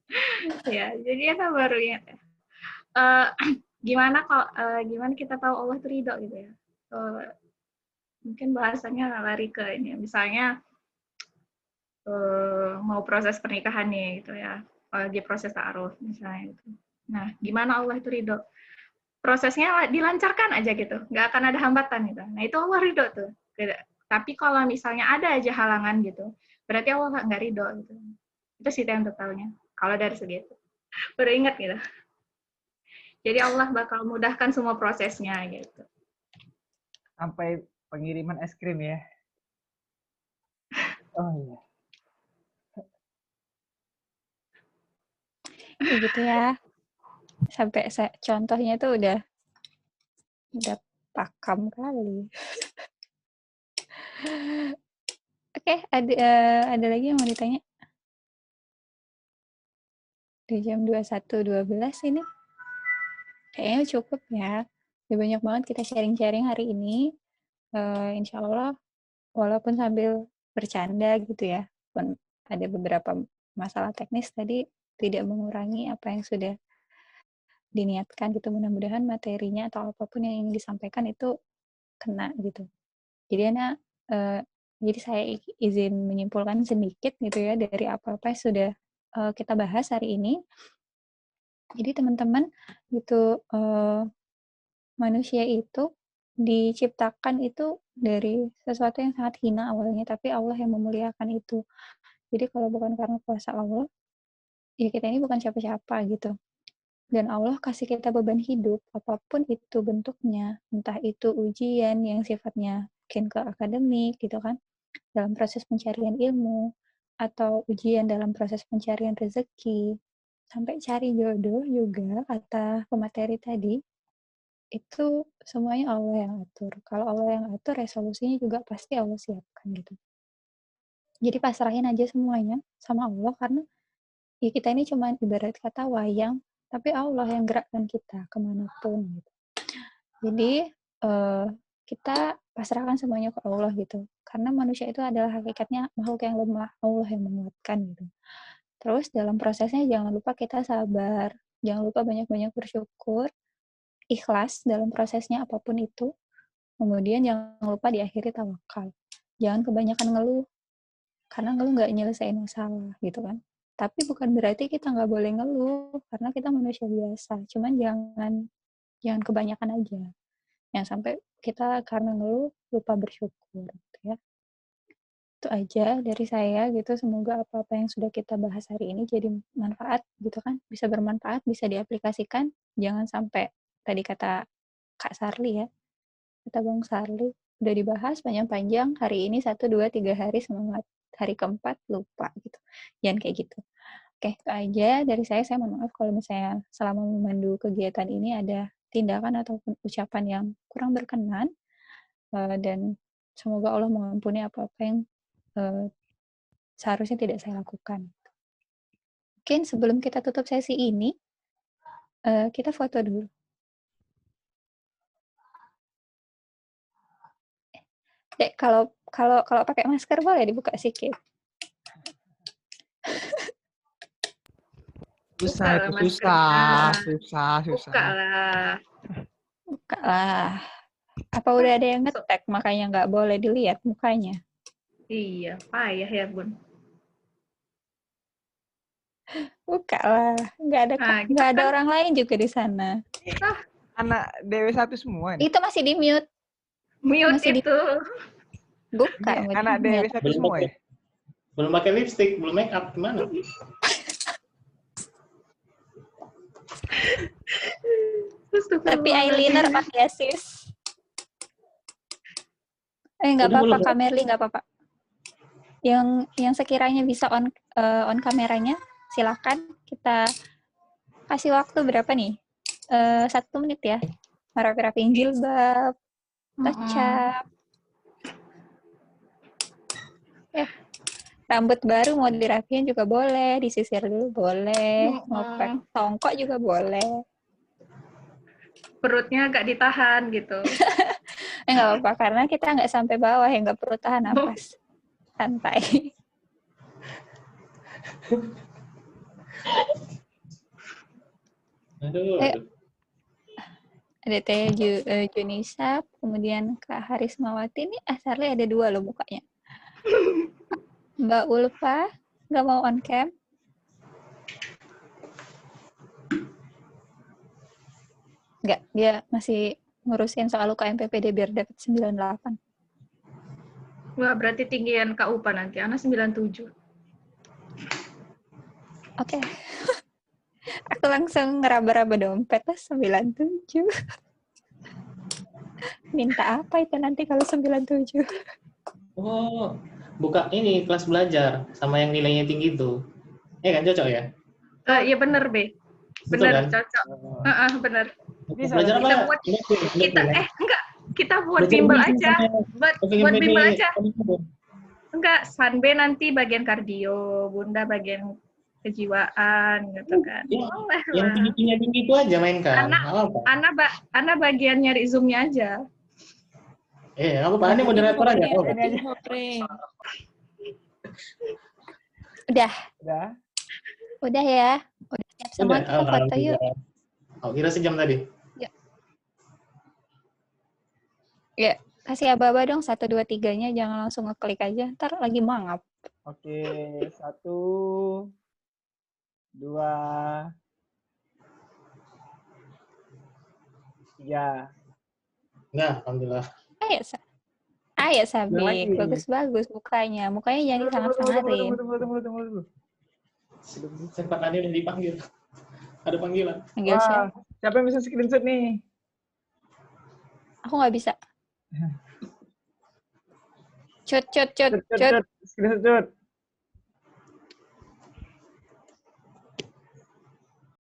B: Ya, jadi Ana baru ingat. Gimana kita tahu Allah itu ridho gitu ya? Mungkin bahasanya lari ke ini. Misalnya mau proses pernikahan nih gitu ya. Lagi proses ta'aruf misalnya gitu. Nah, gimana Allah itu ridho? Prosesnya dilancarkan aja gitu, nggak akan ada hambatan gitu. Nah itu Allah ridho tuh. Tapi kalau misalnya ada aja halangan gitu, berarti Allah nggak ridho gitu. Itu sih yang untuk tahunya. Kalau dari segi itu, baru ingat gitu. Jadi Allah bakal mudahkan semua prosesnya gitu.
D: Sampai pengiriman es krim ya. Oh iya.
A: Ya gitu ya. Sampai contohnya tuh udah pakam kali. Oke, ada lagi yang mau ditanya? Di jam 21.12 ini. Kayaknya cukup ya. Udah banyak banget kita sharing-sharing hari ini. Insya Allah, walaupun sambil bercanda gitu ya, pun ada beberapa masalah teknis tadi, tidak mengurangi apa yang sudah diniatkan gitu. Mudah-mudahan materinya atau apapun yang ingin disampaikan itu kena gitu. Jadi jadi saya izin menyimpulkan sedikit gitu ya dari apa-apa yang sudah kita bahas hari ini. Jadi teman-teman gitu, manusia itu diciptakan itu dari sesuatu yang sangat hina awalnya, tapi Allah yang memuliakan itu. Jadi kalau bukan karena kuasa Allah, ya kita ini bukan siapa-siapa gitu. Dan Allah kasih kita beban hidup, apapun itu bentuknya, entah itu ujian yang sifatnya mungkin ke akademik gitu kan, dalam proses pencarian ilmu, atau ujian dalam proses pencarian rezeki, sampai cari jodoh juga, kata pemateri tadi, itu semuanya Allah yang atur. Kalau Allah yang atur, resolusinya juga pasti Allah siapkan gitu. Jadi pasrahin aja semuanya sama Allah, karena ya kita ini cuma ibarat kata wayang, tapi Allah yang gerakkan kita kemanapun gitu. Jadi kita pasrahkan semuanya ke Allah gitu. Karena manusia itu adalah hakikatnya makhluk yang lemah, Allah yang menguatkan gitu. Terus dalam prosesnya jangan lupa kita sabar, jangan lupa banyak-banyak bersyukur, ikhlas dalam prosesnya apapun itu. Kemudian jangan lupa diakhiri tawakal. Jangan kebanyakan ngeluh, karena ngeluh nggak nyelesain masalah gitu kan. Tapi bukan berarti kita nggak boleh ngeluh, karena kita manusia biasa. Cuman jangan kebanyakan aja. Yang sampai kita karena ngeluh lupa bersyukur gitu ya. Itu aja dari saya gitu. Semoga apa-apa yang sudah kita bahas hari ini jadi manfaat gitu kan. Bisa bermanfaat, bisa diaplikasikan. Jangan sampai tadi kata Kak Sarli ya, kata Bang Sarli, udah dibahas panjang-panjang, hari ini 1, 2, 3 hari semangat, hari keempat lupa gitu. Jangan kayak gitu. Oke, itu aja dari saya mohon maaf kalau misalnya selama memandu kegiatan ini ada tindakan ataupun ucapan yang kurang berkenan, dan semoga Allah mengampuni apa-apa yang seharusnya tidak saya lakukan. Mungkin sebelum kita tutup sesi ini, kita foto dulu. Dek, kalau pakai masker boleh dibuka sedikit.
D: Susah.
B: Buka lah.
A: Buka lah. Apa udah ada yang nge-tag makanya nggak boleh dilihat mukanya?
B: Iya, payah ya Bun.
A: Buka lah. Nggak ada orang lain juga di sana.
D: Anak DW1 semua ini.
A: Itu masih di mute.
B: Mute
A: Masih
B: itu.
A: Buka.
D: Ini anak DW1 semua ya?
C: Belum pakai lipstick, belum make up, gimana?
A: Tapi eyeliner pakai ya, sis. Nggak apa-apa, Kak Merli, nggak apa-apa. Yang sekiranya bisa on kameranya, silakan. Kita kasih waktu berapa nih? 1 menit ya. Rapi-rapiin jilbab, touch-up. Rambut baru mau dirapiin juga boleh, disisir dulu boleh, ngopek tongkok juga boleh.
B: Perutnya agak ditahan gitu.
A: Nggak apa-apa, karena kita nggak sampai bawah ya, nggak perlu tahan napas. Santai.
C: Aduh.
A: Ada Teh Junisa, kemudian Kak Harismawati. Ini Sarli ada 2 loh mukanya. Mbak Ulfa, nggak mau on cam? Nggak, dia masih ngurusin soal UKMPPD biar dapat 98.
B: Wah, berarti tinggian Kak Upa nanti. Anak 97.
A: Oke. Aku langsung ngeraba-raba dompet lah 97. Minta apa itu nanti kalau 97?
C: Oh, buka ini kelas belajar sama yang nilainya tinggi itu. Kan cocok ya?
B: Iya bener, Be. Bener, kan? Cocok. Bener.
C: Belajar apa?
B: Kita kita buat
C: Belajar
B: bimbel
C: bisnis
B: aja.
C: sama pengen
B: Buat
C: PT
B: bimbel aja.
C: Kominfo.
B: Enggak, Sanbe nanti bagian kardio, Bunda bagian kejiwaan gitu kan. Boleh
C: Yang
B: lah.
C: tinggi itu aja mainkan. Apa?
B: Ana bagian nyari Zoom-nya aja.
C: Apa Pak? Ini moderator aja.
D: Ini aja.
A: Udah.
D: Udah.
A: Udah ya. Udah siap semua, kita foto yuk.
C: Oh, kira sejam tadi.
A: Ya, kasih aba-aba dong 1, 2, 3-nya, jangan langsung ngeklik aja. Ntar lagi mangap.
D: Oke, 1, 2, 3.
C: Enggak, alhamdulillah.
A: Ayo Sabik,
D: lagi.
A: bagus-bagus mukanya. Mukanya jangan disangar-sangarin.
D: Tunggu.
C: Sempat tadi udah dipanggil. Ada panggilan.
A: Panggil
D: Wah,
A: siapa?
D: siapa yang bisa screenshot nih?
A: Aku nggak bisa. Cut.
D: Screenshot.